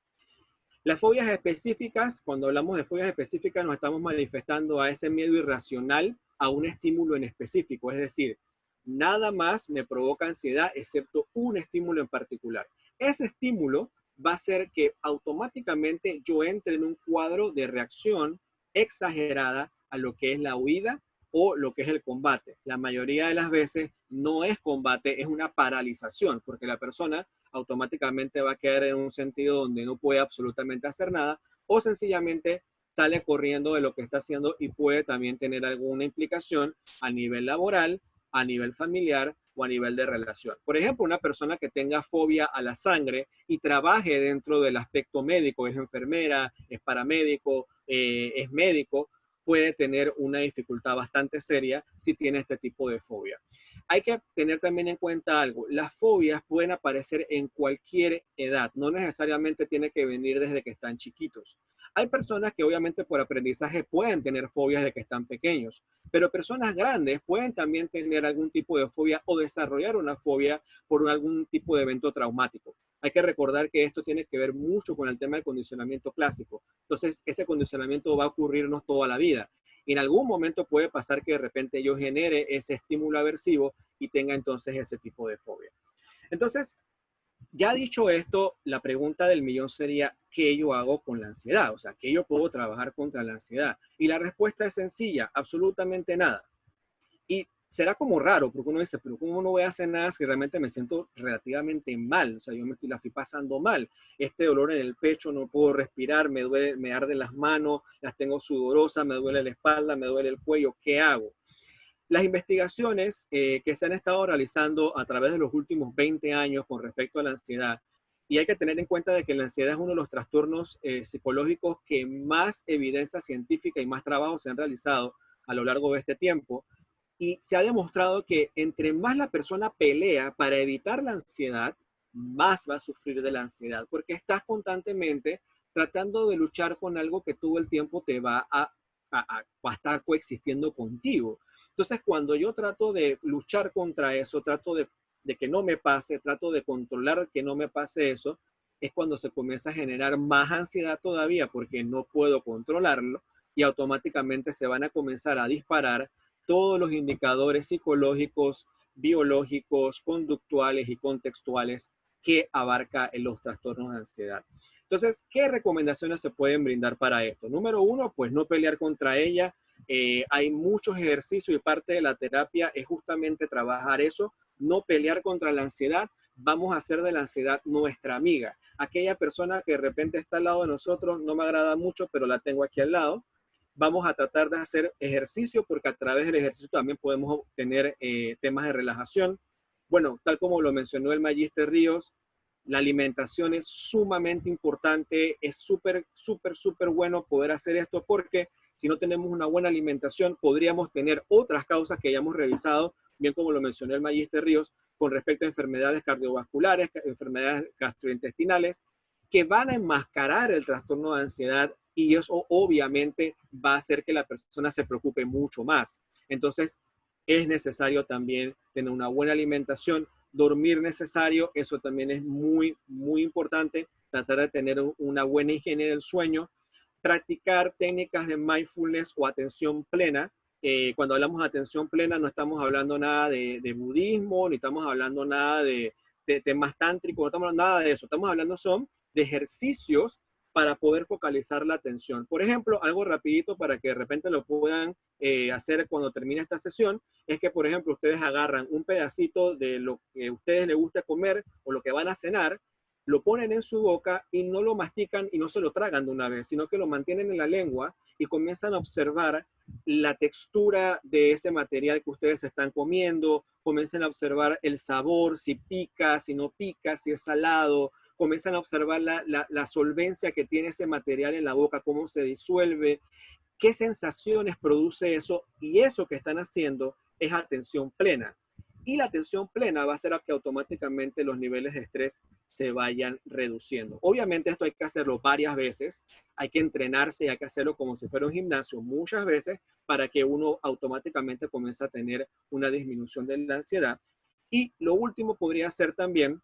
Las fobias específicas, cuando hablamos de fobias específicas, nos estamos manifestando a ese miedo irracional a un estímulo en específico, es decir, nada más me provoca ansiedad excepto un estímulo en particular. Ese estímulo va a hacer que automáticamente yo entre en un cuadro de reacción exagerada a lo que es la huida o lo que es el combate. La mayoría de las veces no es combate, es una paralización, porque la persona automáticamente va a quedar en un sentido donde no puede absolutamente hacer nada, o sencillamente sale corriendo de lo que está haciendo y puede también tener alguna implicación a nivel laboral, a nivel familiar o a nivel de relación. Por ejemplo, una persona que tenga fobia a la sangre y trabaje dentro del aspecto médico, es enfermera, es paramédico, es médico, puede tener una dificultad bastante seria si tiene este tipo de fobia. Hay que tener también en cuenta algo, las fobias pueden aparecer en cualquier edad, no necesariamente tiene que venir desde que están chiquitos. Hay personas que obviamente por aprendizaje pueden tener fobias de que están pequeños, pero personas grandes pueden también tener algún tipo de fobia o desarrollar una fobia por algún tipo de evento traumático. Hay que recordar que esto tiene que ver mucho con el tema del condicionamiento clásico. Entonces, ese condicionamiento va a ocurrirnos toda la vida. Y en algún momento puede pasar que de repente yo genere ese estímulo aversivo y tenga entonces ese tipo de fobia. Entonces, ya dicho esto, la pregunta del millón sería, ¿qué yo hago con la ansiedad? O sea, ¿qué yo puedo trabajar contra la ansiedad? Y la respuesta es sencilla, absolutamente nada. Y será como raro, porque uno dice, pero ¿cómo no voy a hacer nada si realmente me siento relativamente mal? O sea, yo la estoy pasando mal. Este dolor en el pecho, no puedo respirar, me duele, me arden las manos, las tengo sudorosas, me duele la espalda, me duele el cuello. ¿Qué hago? Las investigaciones que se han estado realizando a través de los últimos 20 años con respecto a la ansiedad, y hay que tener en cuenta de que la ansiedad es uno de los trastornos psicológicos que más evidencia científica y más trabajos se han realizado a lo largo de este tiempo, y se ha demostrado que entre más la persona pelea para evitar la ansiedad, más va a sufrir de la ansiedad, porque estás constantemente tratando de luchar con algo que todo el tiempo te va a estar coexistiendo contigo. Entonces, cuando yo trato de luchar contra eso, trato de que no me pase, trato de controlar que no me pase eso, es cuando se comienza a generar más ansiedad todavía porque no puedo controlarlo y automáticamente se van a comenzar a disparar todos los indicadores psicológicos, biológicos, conductuales y contextuales que abarca en los trastornos de ansiedad. Entonces, ¿qué recomendaciones se pueden brindar para esto? Número uno, pues no pelear contra ella. Hay muchos ejercicios y parte de la terapia es justamente trabajar eso, no pelear contra la ansiedad. Vamos a hacer de la ansiedad nuestra amiga. Aquella persona que de repente está al lado de nosotros, no me agrada mucho, pero la tengo aquí al lado. Vamos a tratar de hacer ejercicio porque a través del ejercicio también podemos obtener temas de relajación. Bueno, tal como lo mencionó el Magíster Ríos, la alimentación es sumamente importante, es súper bueno poder hacer esto porque si no tenemos una buena alimentación podríamos tener otras causas que hayamos revisado, bien como lo mencionó el Magíster Ríos, con respecto a enfermedades cardiovasculares, enfermedades gastrointestinales, que van a enmascarar el trastorno de ansiedad y eso obviamente va a hacer que la persona se preocupe mucho más. Entonces, es necesario también tener una buena alimentación, dormir necesario, eso también es muy importante, tratar de tener una buena higiene del sueño, practicar técnicas de mindfulness o atención plena. Cuando hablamos de atención plena no estamos hablando nada de budismo, ni estamos hablando nada de temas tántricos, no estamos hablando nada de eso, estamos hablando de ejercicios para poder focalizar la atención. Por ejemplo, algo rapidito para que de repente lo puedan hacer cuando termine esta sesión, es que, por ejemplo, ustedes agarran un pedacito de lo que a ustedes les gusta comer o lo que van a cenar, lo ponen en su boca y no lo mastican y no se lo tragan de una vez, sino que lo mantienen en la lengua y comienzan a observar la textura de ese material que ustedes están comiendo, comienzan a observar el sabor, si pica, si no pica, si es salado, comienzan a observar la solvencia que tiene ese material en la boca, cómo se disuelve, qué sensaciones produce eso, y eso que están haciendo es atención plena. Y la atención plena va a hacer que automáticamente los niveles de estrés se vayan reduciendo. Obviamente esto hay que hacerlo varias veces, hay que entrenarse y hay que hacerlo como si fuera un gimnasio muchas veces para que uno automáticamente comience a tener una disminución de la ansiedad. Y lo último podría ser también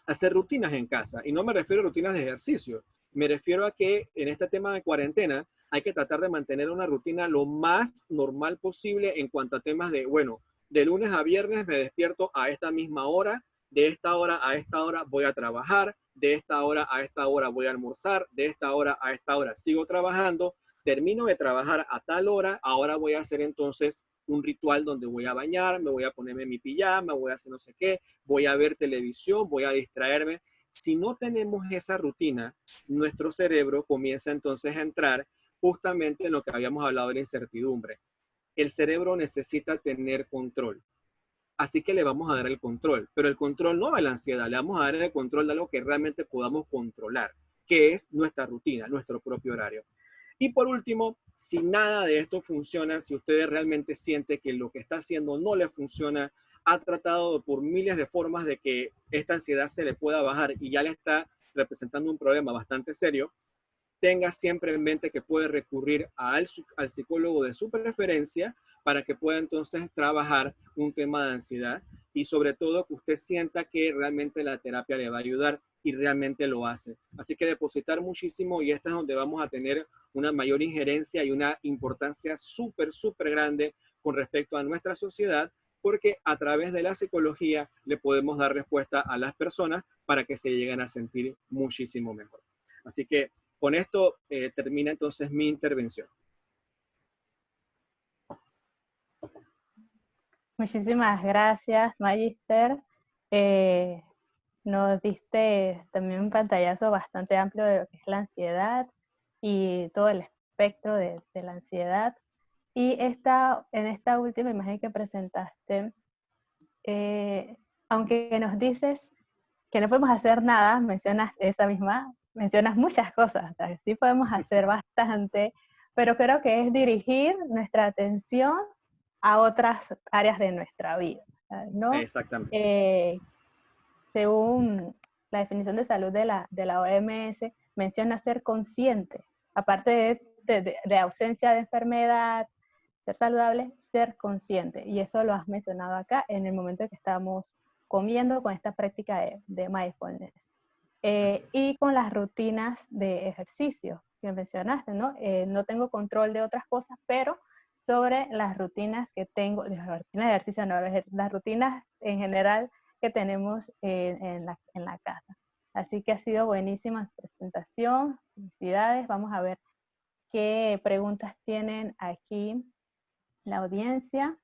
hacer rutinas en casa. Y no me refiero a rutinas de ejercicio, me refiero a que en este tema de cuarentena hay que tratar de mantener una rutina lo más normal posible en cuanto a temas de, bueno, de lunes a viernes me despierto a esta misma hora, de esta hora a esta hora voy a trabajar, de esta hora a esta hora voy a almorzar, de esta hora a esta hora sigo trabajando, termino de trabajar a tal hora, ahora voy a hacer entonces un ritual donde voy a bañar, me voy a ponerme mi pijama, voy a hacer no sé qué, voy a ver televisión, voy a distraerme. Si no tenemos esa rutina, nuestro cerebro comienza entonces a entrar justamente en lo que habíamos hablado de la incertidumbre. El cerebro necesita tener control. Así que le vamos a dar el control, pero el control no de la ansiedad, le vamos a dar el control de algo que realmente podamos controlar, que es nuestra rutina, nuestro propio horario. Y por último, si nada de esto funciona, si usted realmente siente que lo que está haciendo no le funciona, ha tratado por miles de formas de que esta ansiedad se le pueda bajar y ya le está representando un problema bastante serio, tenga siempre en mente que puede recurrir al psicólogo de su preferencia para que pueda entonces trabajar un tema de ansiedad y sobre todo que usted sienta que realmente la terapia le va a ayudar y realmente lo hace. Así que depositar muchísimo y esta es donde vamos a tener una mayor injerencia y una importancia súper, súper grande con respecto a nuestra sociedad, porque a través de la psicología le podemos dar respuesta a las personas para que se lleguen a sentir muchísimo mejor. Así que con esto termina entonces mi intervención. Muchísimas gracias, Magister. Nos diste también un pantallazo bastante amplio de lo que es la ansiedad y todo el espectro de la ansiedad. Y en esta última imagen que presentaste, aunque nos dices que no podemos hacer nada, mencionas muchas cosas, sí podemos hacer bastante, pero creo que es dirigir nuestra atención a otras áreas de nuestra vida, ¿no? Exactamente. Según la definición de salud de la OMS, menciona ser consciente, aparte de ausencia de enfermedad, ser saludable, ser consciente, y eso lo has mencionado acá en el momento en que estamos comiendo con esta práctica de mindfulness. Y con las rutinas de ejercicio que mencionaste, ¿no? No tengo control de otras cosas, pero sobre las rutinas que tengo, las rutinas de ejercicio, no, las rutinas en general que tenemos en la casa. Así que ha sido buenísima presentación, felicidades. Vamos a ver qué preguntas tienen aquí la audiencia.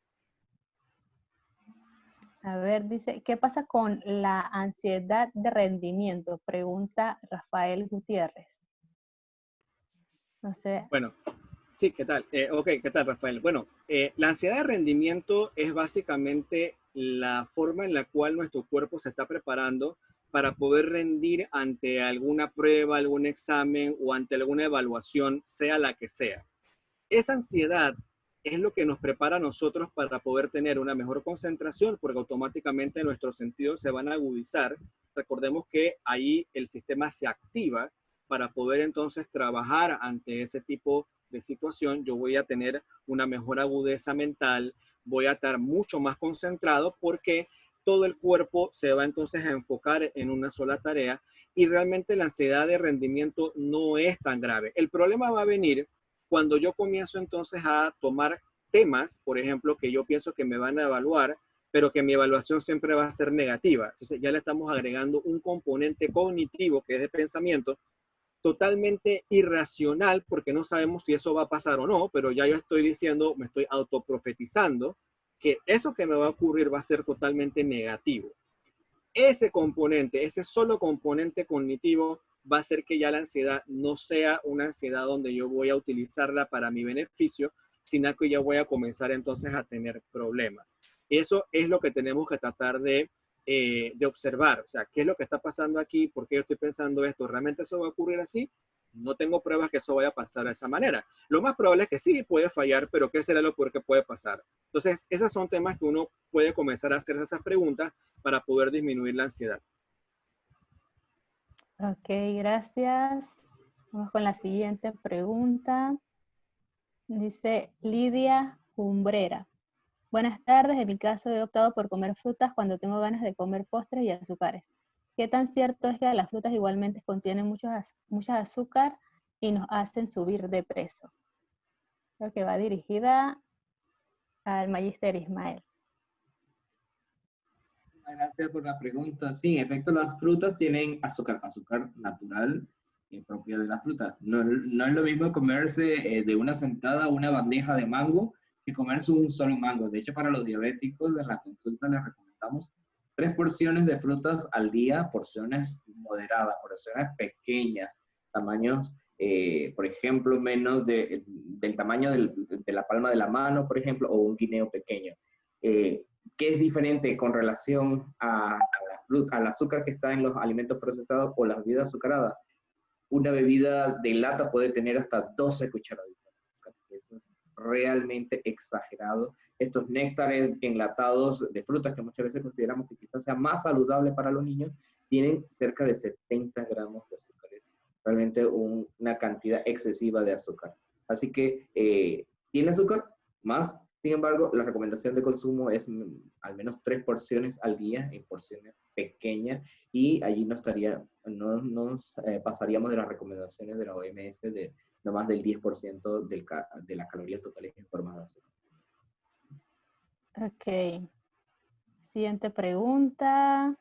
A ver, dice, ¿qué pasa con la ansiedad de rendimiento? Pregunta Rafael Gutiérrez. No sé. Bueno, sí, ¿qué tal? Ok, ¿qué tal, Rafael? Bueno, la ansiedad de rendimiento es básicamente la forma en la cual nuestro cuerpo se está preparando para poder rendir ante alguna prueba, algún examen o ante alguna evaluación, sea la que sea. Esa ansiedad es lo que nos prepara a nosotros para poder tener una mejor concentración, porque automáticamente nuestros sentidos se van a agudizar. Recordemos que ahí el sistema se activa para poder entonces trabajar ante ese tipo de situación. Yo voy a tener una mejor agudeza mental, voy a estar mucho más concentrado porque todo el cuerpo se va entonces a enfocar en una sola tarea y realmente la ansiedad de rendimiento no es tan grave. El problema va a venir cuando yo comienzo entonces a tomar temas, por ejemplo, que yo pienso que me van a evaluar, pero que mi evaluación siempre va a ser negativa. Entonces ya le estamos agregando un componente cognitivo que es de pensamiento totalmente irracional porque no sabemos si eso va a pasar o no, pero ya yo estoy diciendo, me estoy autoprofetizando que eso que me va a ocurrir va a ser totalmente negativo. Ese componente, ese solo componente cognitivo va a hacer que ya la ansiedad no sea una ansiedad donde yo voy a utilizarla para mi beneficio, sino que ya voy a comenzar entonces a tener problemas. Eso es lo que tenemos que tratar de observar. O sea, ¿qué es lo que está pasando aquí? ¿Por qué yo estoy pensando esto? ¿Realmente eso va a ocurrir así? No tengo pruebas que eso vaya a pasar de esa manera. Lo más probable es que sí puede fallar, pero ¿qué será lo peor que puede pasar? Entonces, esos son temas que uno puede comenzar a hacer esas preguntas para poder disminuir la ansiedad. Ok, gracias. Vamos con la siguiente pregunta. Dice Lidia Umbrera. Buenas tardes, en mi caso he optado por comer frutas cuando tengo ganas de comer postres y azúcares. ¿Qué tan cierto es que las frutas igualmente contienen mucha azúcar y nos hacen subir de peso? Creo que va dirigida al Magíster Ismael. Gracias por la pregunta. Sí, en efecto, las frutas tienen azúcar, azúcar natural propia de la fruta. No es lo mismo comerse de una sentada una bandeja de mango que comerse un solo mango. De hecho, para los diabéticos, en la consulta les recomendamos 3 porciones de frutas al día, porciones moderadas, porciones pequeñas, tamaños, por ejemplo, menos del tamaño de la palma de la mano, por ejemplo, o un guineo pequeño. ¿Qué es diferente con relación al azúcar que está en los alimentos procesados o las bebidas azucaradas? Una bebida de lata puede tener hasta 12 cucharaditas de azúcar. Eso es realmente exagerado. Estos néctares enlatados de frutas que muchas veces consideramos que quizás sea más saludable para los niños, tienen cerca de 70 gramos de azúcar. Es realmente una cantidad excesiva de azúcar. Así que tiene azúcar, más. Sin embargo, la recomendación de consumo es al menos 3 porciones al día, en porciones pequeñas, y allí no nos pasaríamos de las recomendaciones de la OMS de no más del 10% de las calorías totales informadas. Ok. Siguiente pregunta.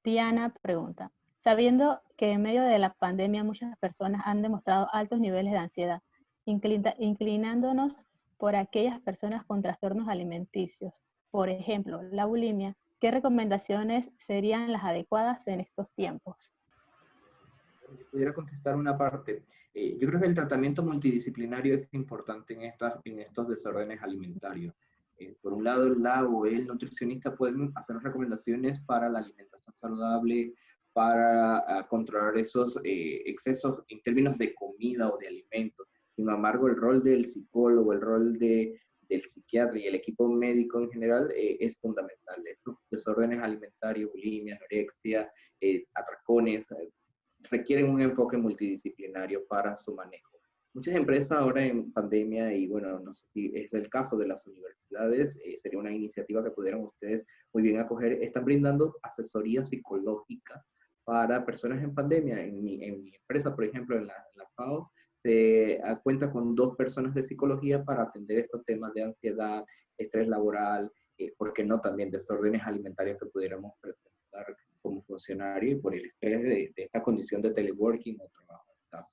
Diana pregunta, sabiendo que en medio de la pandemia muchas personas han demostrado altos niveles de ansiedad, inclinándonos por aquellas personas con trastornos alimenticios, por ejemplo, la bulimia, ¿qué recomendaciones serían las adecuadas en estos tiempos? Si pudiera contestar una parte. Yo creo que el tratamiento multidisciplinario es importante en estos desórdenes alimentarios. Por un lado, la o el nutricionista pueden hacer recomendaciones para la alimentación saludable, para controlar esos excesos en términos de comida o de alimentos. Sin embargo, el rol del psicólogo, el rol del psiquiatra y el equipo médico en general es fundamental. Estos desórdenes alimentarios, bulimia, anorexia, atracones, requieren un enfoque multidisciplinario para su manejo. Muchas empresas ahora en pandemia, y bueno, no sé si es el caso de las universidades, sería una iniciativa que pudieran ustedes muy bien acoger, están brindando asesoría psicológica para personas en pandemia. En mi empresa, por ejemplo, en la FAO, se cuenta con 2 personas de psicología para atender estos temas de ansiedad, estrés laboral, ¿por qué no también desórdenes alimentarios que pudiéramos presentar como funcionario y por el estrés de esta condición de teleworking o trabajo en casa.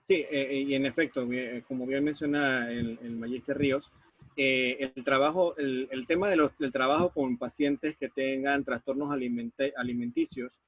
Sí, y en efecto, como bien menciona el Magíster Ríos, el tema del trabajo con pacientes que tengan trastornos alimenticios,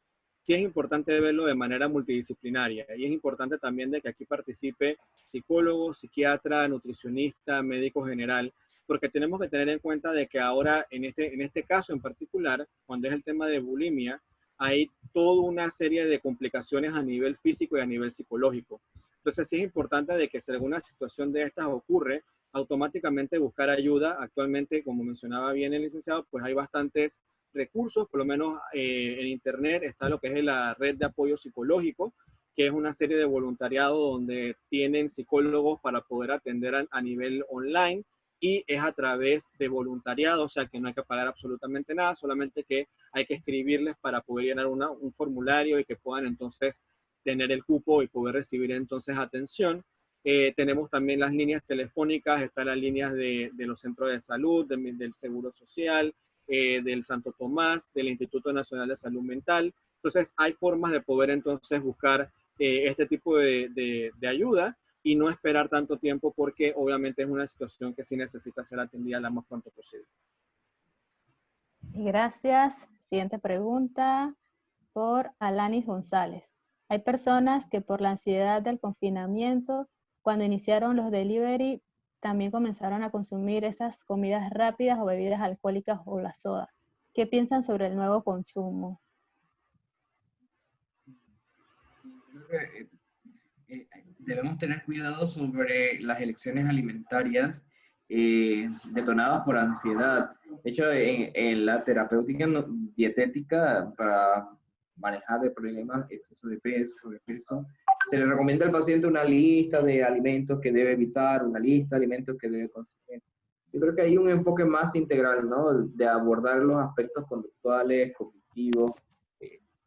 sí es importante verlo de manera multidisciplinaria y es importante también de que aquí participe psicólogo, psiquiatra, nutricionista, médico general, porque tenemos que tener en cuenta de que ahora en este caso en particular, cuando es el tema de bulimia, hay toda una serie de complicaciones a nivel físico y a nivel psicológico. Entonces sí es importante de que si alguna situación de estas ocurre, automáticamente buscar ayuda. Actualmente, como mencionaba bien el licenciado, pues hay bastantes recursos, por lo menos en internet está lo que es la red de apoyo psicológico, que es una serie de voluntariado donde tienen psicólogos para poder atender a nivel online y es a través de voluntariado, o sea que no hay que pagar absolutamente nada, solamente que hay que escribirles para poder llenar un formulario y que puedan entonces tener el cupo y poder recibir entonces atención. Tenemos también las líneas telefónicas, están las líneas de los centros de salud, del Seguro Social, del Santo Tomás, del Instituto Nacional de Salud Mental. Entonces hay formas de poder entonces buscar este tipo de ayuda y no esperar tanto tiempo porque obviamente es una situación que sí necesita ser atendida lo más pronto posible. Gracias. Siguiente pregunta por Alanis González. Hay personas que por la ansiedad del confinamiento, cuando iniciaron los delivery, también comenzaron a consumir esas comidas rápidas o bebidas alcohólicas o la soda. ¿Qué piensan sobre el nuevo consumo? debemos tener cuidado sobre las elecciones alimentarias detonadas por ansiedad. De hecho, en la terapéutica dietética, para manejar el problema exceso de peso, sobrepeso, se le recomienda al paciente una lista de alimentos que debe evitar, una lista de alimentos que debe consumir. Yo creo que hay un enfoque más integral, ¿no? De abordar los aspectos conductuales, cognitivos,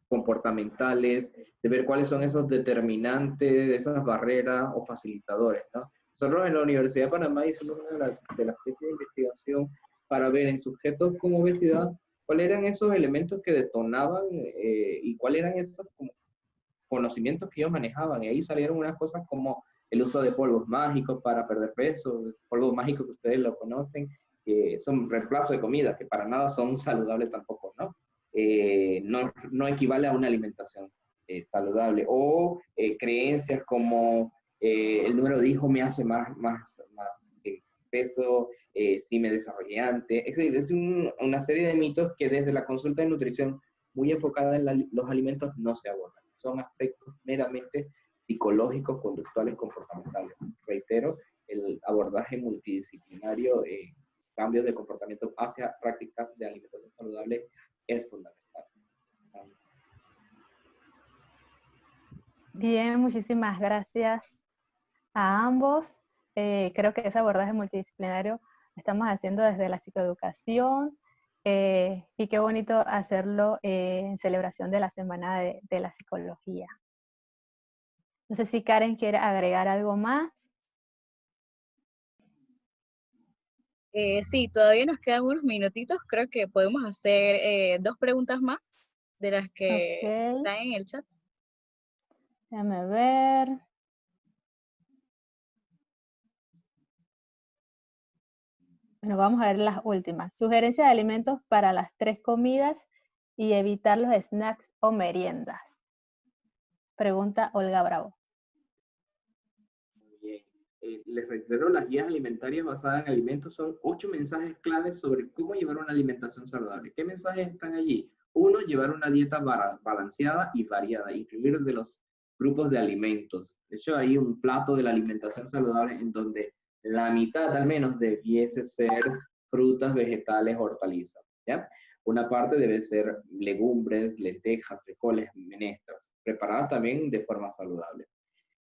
comportamentales, de ver cuáles son esos determinantes, esas barreras o facilitadores, ¿no? Nosotros en la Universidad de Panamá hicimos una de las tesis de investigación para ver en sujetos con obesidad cuáles eran esos elementos que detonaban y cuáles eran esos como conocimientos que ellos manejaban. Y ahí salieron unas cosas como el uso de polvos mágicos para perder peso, polvos mágicos que ustedes lo conocen, que son reemplazo de comida, que para nada son saludables tampoco, ¿no? No equivale a una alimentación saludable. O creencias como el número de hijos me hace más peso, si me desarrollé antes. Es una serie de mitos que desde la consulta de nutrición muy enfocada en los alimentos no se abordan. Son aspectos meramente psicológicos, conductuales, comportamentales. Reitero, el abordaje multidisciplinario, cambios de comportamiento hacia prácticas de alimentación saludable es fundamental. Bien, muchísimas gracias a ambos. Creo que ese abordaje multidisciplinario lo estamos haciendo desde la psicoeducación y qué bonito hacerlo en celebración de la Semana de la Psicología. No sé si Karen quiere agregar algo más. Sí, todavía nos quedan unos minutitos. Creo que podemos hacer 2 preguntas más de las que están en el chat. Déjame ver. Bueno, vamos a ver las últimas. Sugerencia de alimentos para las 3 comidas y evitar los snacks o meriendas. Pregunta Olga Bravo. Muy bien. Les reitero, las guías alimentarias basadas en alimentos son 8 mensajes claves sobre cómo llevar una alimentación saludable. ¿Qué mensajes están allí? 1, llevar una dieta balanceada y variada, incluir de los grupos de alimentos. De hecho, hay un plato de la alimentación saludable en donde la mitad al menos debiese ser frutas, vegetales, hortalizas, ¿ya? Una parte debe ser legumbres, lentejas, frijoles, menestras, preparadas también de forma saludable.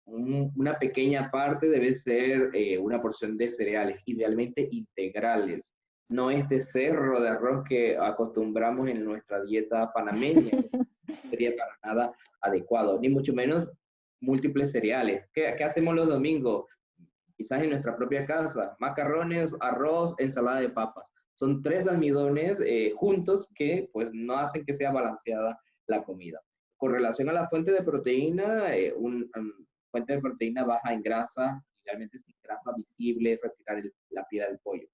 Una pequeña parte debe ser una porción de cereales, idealmente integrales, no este cerro de arroz que acostumbramos en nuestra dieta panameña, que no sería para nada adecuado, ni mucho menos múltiples cereales. ¿Qué hacemos los domingos? Quizás en nuestra propia casa, macarrones, arroz, ensalada de papas. Son 3 almidones juntos que pues no hacen que sea balanceada la comida. Con relación a la fuente de proteína, fuente de proteína baja en grasa, idealmente sin grasa visible, retirar la piel del pollo.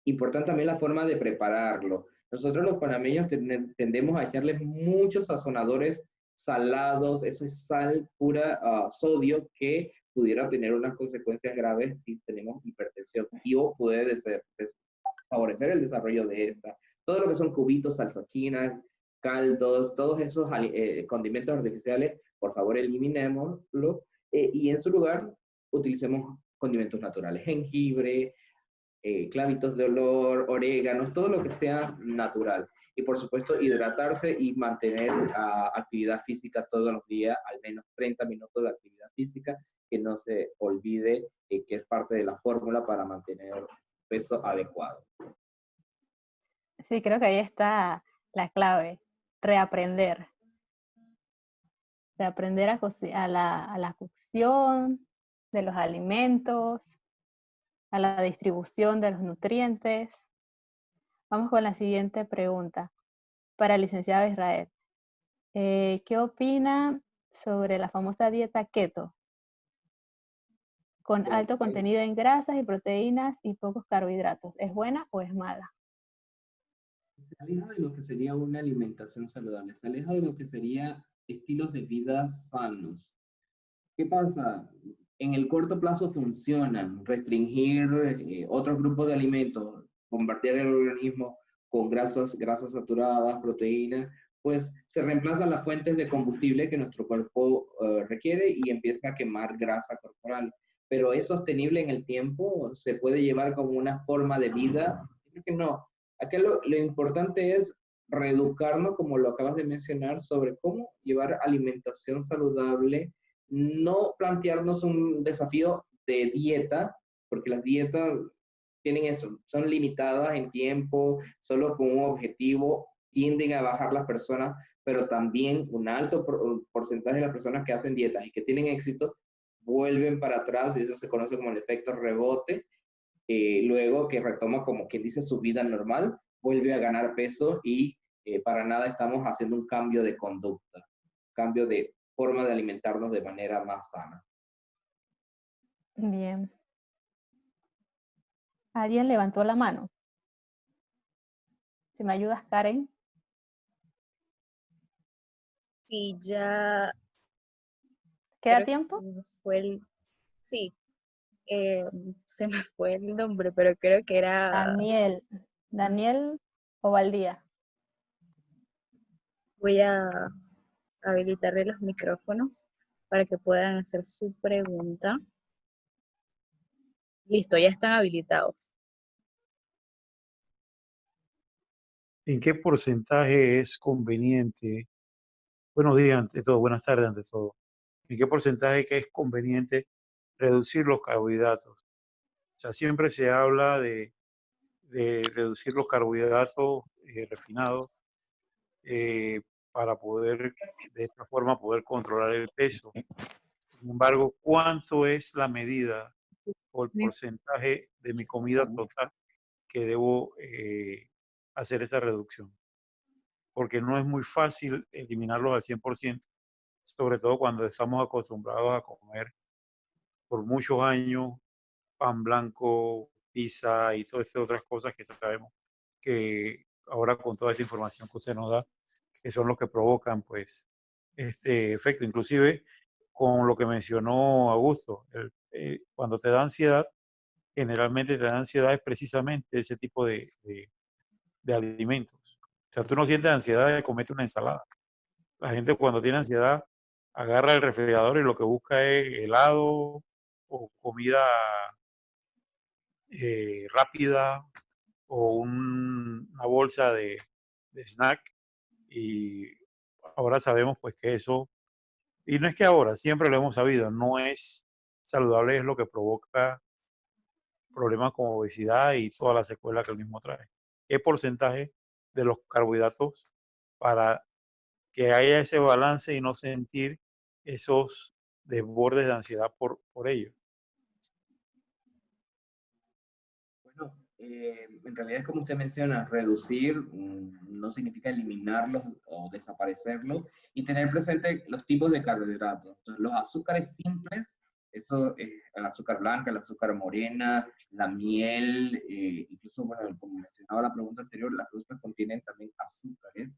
Importante también la forma de prepararlo. Nosotros los panameños tendemos a echarles muchos sazonadores salados, eso es sal pura, sodio, que pudiera tener unas consecuencias graves si tenemos hipertensión y o puede favorecer el desarrollo de esta. Todo lo que son cubitos, salsa china, caldos, todos esos condimentos artificiales, por favor eliminémoslo y en su lugar utilicemos condimentos naturales, jengibre, clavitos de olor, oréganos, todo lo que sea natural. Y por supuesto hidratarse y mantener actividad física todos los días, al menos 30 minutos de actividad física, que no se olvide que es parte de la fórmula para mantener peso adecuado. Sí, creo que ahí está la clave, reaprender. Reaprender a la cocción de los alimentos, a la distribución de los nutrientes. Vamos con la siguiente pregunta para el licenciado Israel. ¿Qué opina sobre la famosa dieta keto? Con alto contenido en grasas y proteínas y pocos carbohidratos. ¿Es buena o es mala? Se aleja de lo que sería una alimentación saludable, se aleja de lo que sería estilos de vida sanos. ¿Qué pasa? En el corto plazo funcionan, restringir otros grupos de alimentos, bombardear el organismo con grasas saturadas, proteínas, pues se reemplazan las fuentes de combustible que nuestro cuerpo requiere y empieza a quemar grasa corporal. Pero ¿es sostenible en el tiempo? ¿Se puede llevar como una forma de vida? Creo que no. Acá lo importante es reeducarnos, como lo acabas de mencionar, sobre cómo llevar alimentación saludable, no plantearnos un desafío de dieta, porque las dietas tienen eso, son limitadas en tiempo, solo con un objetivo, tienden a bajar las personas, pero también un alto porcentaje de las personas que hacen dietas y que tienen éxito vuelven para atrás y eso se conoce como el efecto rebote. Luego que retoma como quien dice su vida normal, vuelve a ganar peso y para nada estamos haciendo un cambio de conducta, cambio de forma de alimentarnos de manera más sana. Bien. ¿Alguien levantó la mano? ¿Si me ayudas, Karen? Sí, ya ¿Queda creo que tiempo? sí, se me fue el nombre, pero creo que era, Daniel Ovaldía. voy a habilitarle los micrófonos para que puedan hacer su pregunta. Listo, ya están habilitados. ¿En qué porcentaje es conveniente? Buenos días ante todo, buenas tardes ante todo. ¿En qué porcentaje que es conveniente reducir los carbohidratos? O sea, siempre se habla de reducir los carbohidratos refinados para poder, de esta forma, poder controlar el peso. Sin embargo, ¿cuánto es la medida o el porcentaje de mi comida total que debo hacer esta reducción? Porque no es muy fácil eliminarlos al 100%, sobre todo cuando estamos acostumbrados a comer por muchos años pan blanco, pizza y todas estas otras cosas que sabemos que ahora con toda esta información que usted nos da, que son los que provocan pues este efecto. Inclusive con lo que mencionó Augusto, cuando te da ansiedad, generalmente te da ansiedad es precisamente ese tipo de alimentos. O sea, tú no sientes ansiedad de comerte una ensalada. La gente cuando tiene ansiedad agarra el refrigerador y lo que busca es helado o comida rápida o una bolsa de snack y ahora sabemos pues que eso, y no es que ahora, siempre lo hemos sabido, no es saludable, es lo que provoca problemas como obesidad y toda la secuela que el mismo trae. ¿Qué porcentaje de los carbohidratos para que haya ese balance y no sentir esos desbordes de ansiedad por ello? Bueno, en realidad es como usted menciona, reducir no significa eliminarlos o desaparecerlos y tener presente los tipos de carbohidratos. Entonces, los azúcares simples, eso es el azúcar blanca, el azúcar morena, la miel, incluso, bueno, como mencionaba la pregunta anterior, las frutas contienen también azúcares.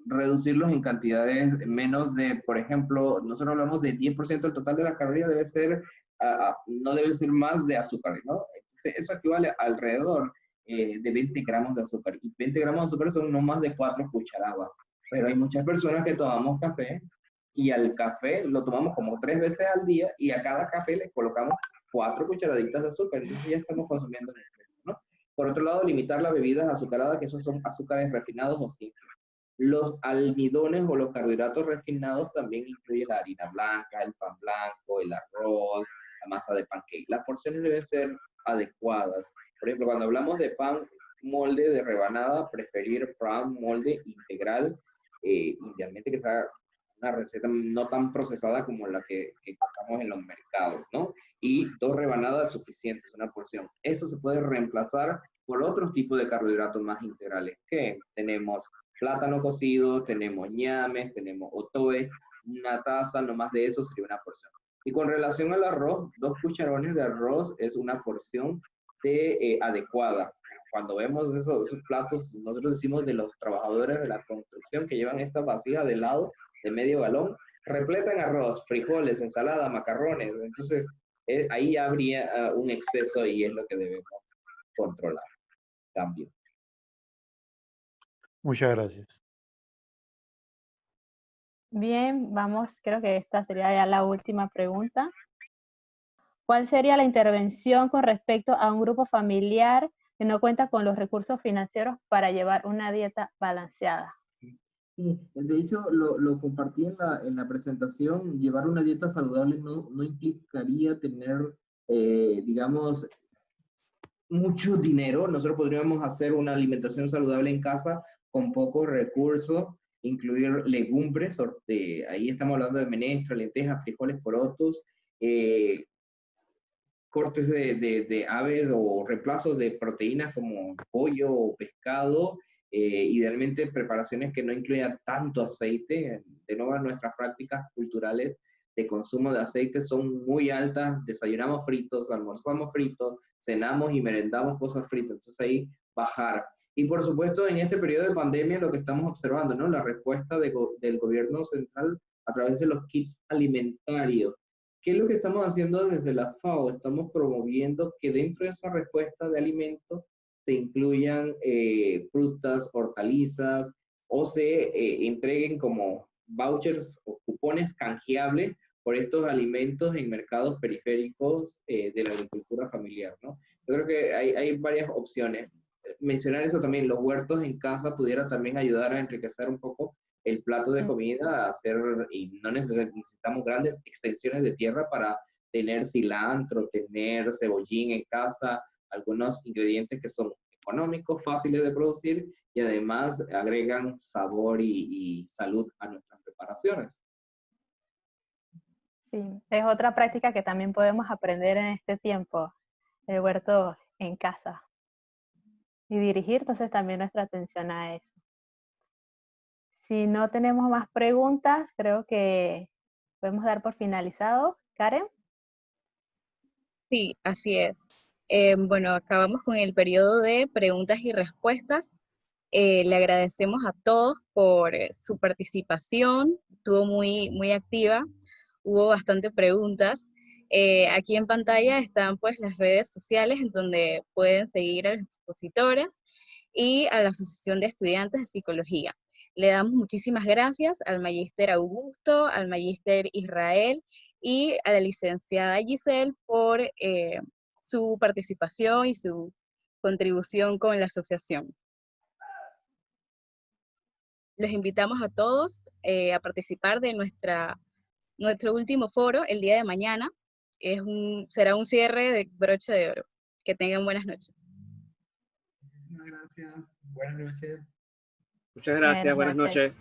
Reducirlos en cantidades menos de, por ejemplo, nosotros hablamos de 10% del total de la caloría debe ser, no debe ser más de azúcares, ¿no? Eso equivale a alrededor de 20 gramos de azúcar. Y 20 gramos de azúcar son no más de 4 cucharadas. Pero hay muchas personas que tomamos café y al café lo tomamos como 3 veces al día y a cada café le colocamos 4 cucharaditas de azúcar. Entonces ya estamos consumiendo en exceso, ¿no? Por otro lado, limitar las bebidas azucaradas, que esos son azúcares refinados o simples. Los almidones o los carbohidratos refinados también incluyen la harina blanca, el pan blanco, el arroz, la masa de pancake. Las porciones deben ser adecuadas. Por ejemplo, cuando hablamos de pan molde de rebanada, preferir pan molde integral, idealmente que sea una receta no tan procesada como la que encontramos en los mercados, ¿no? Y 2 rebanadas suficientes, una porción. Eso se puede reemplazar por otros tipos de carbohidratos más integrales que tenemos plátano cocido, tenemos ñames, tenemos otoe, una taza, no más de eso sería una porción. Y con relación al arroz, 2 cucharones de arroz es una porción adecuada. Cuando vemos esos platos, nosotros decimos de los trabajadores de la construcción que llevan esta vasija de helado de medio galón, repleta en arroz, frijoles, ensalada, macarrones. Entonces, ahí ya habría un exceso y es lo que debemos controlar. Cambio. Muchas gracias. Bien, vamos, creo que esta sería ya la última pregunta. ¿Cuál sería la intervención con respecto a un grupo familiar que no cuenta con los recursos financieros para llevar una dieta balanceada? Sí, de hecho, lo compartí en la presentación. Llevar una dieta saludable no implicaría tener, digamos, mucho dinero. Nosotros podríamos hacer una alimentación saludable en casa con pocos recursos, incluir legumbres, ahí estamos hablando de menestra, lentejas, frijoles, porotos, eh, cortes de aves o reemplazos de proteínas como pollo o pescado, idealmente preparaciones que no incluyan tanto aceite. De nuevo, nuestras prácticas culturales de consumo de aceite son muy altas, desayunamos fritos, almorzamos fritos, cenamos y merendamos cosas fritas, entonces ahí bajar. Y por supuesto, en este periodo de pandemia lo que estamos observando, ¿no? La respuesta del gobierno central a través de los kits alimentarios. ¿Qué es lo que estamos haciendo desde la FAO? Estamos promoviendo que dentro de esa respuesta de alimentos se incluyan frutas, hortalizas o se entreguen como vouchers o cupones canjeables por estos alimentos en mercados periféricos de la agricultura familiar, ¿no? Yo creo que hay varias opciones. Mencionar eso también, los huertos en casa pudiera también ayudar a enriquecer un poco el plato de comida, y no necesitamos grandes extensiones de tierra para tener cilantro, tener cebollín en casa, algunos ingredientes que son económicos, fáciles de producir y además agregan sabor y salud a nuestras preparaciones. Sí, es otra práctica que también podemos aprender en este tiempo, el huerto en casa. Y dirigir entonces también nuestra atención a eso. Si no tenemos más preguntas, creo que podemos dar por finalizado. Karen. Sí, así es. Bueno, acabamos con el periodo de preguntas y respuestas. Le agradecemos a todos por su participación, estuvo muy activa, hubo bastante preguntas. Aquí en pantalla están pues las redes sociales en donde pueden seguir a los expositores y a la Asociación de Estudiantes de Psicología. Le damos muchísimas gracias al Magíster Augusto, al Magíster Israel y a la licenciada Giselle por su participación y su contribución con la asociación. Los invitamos a todos a participar de nuestro último foro el día de mañana. Será un cierre de broche de oro. Que tengan buenas noches. Muchísimas gracias. Buenas noches. Muchas gracias, buenas noches.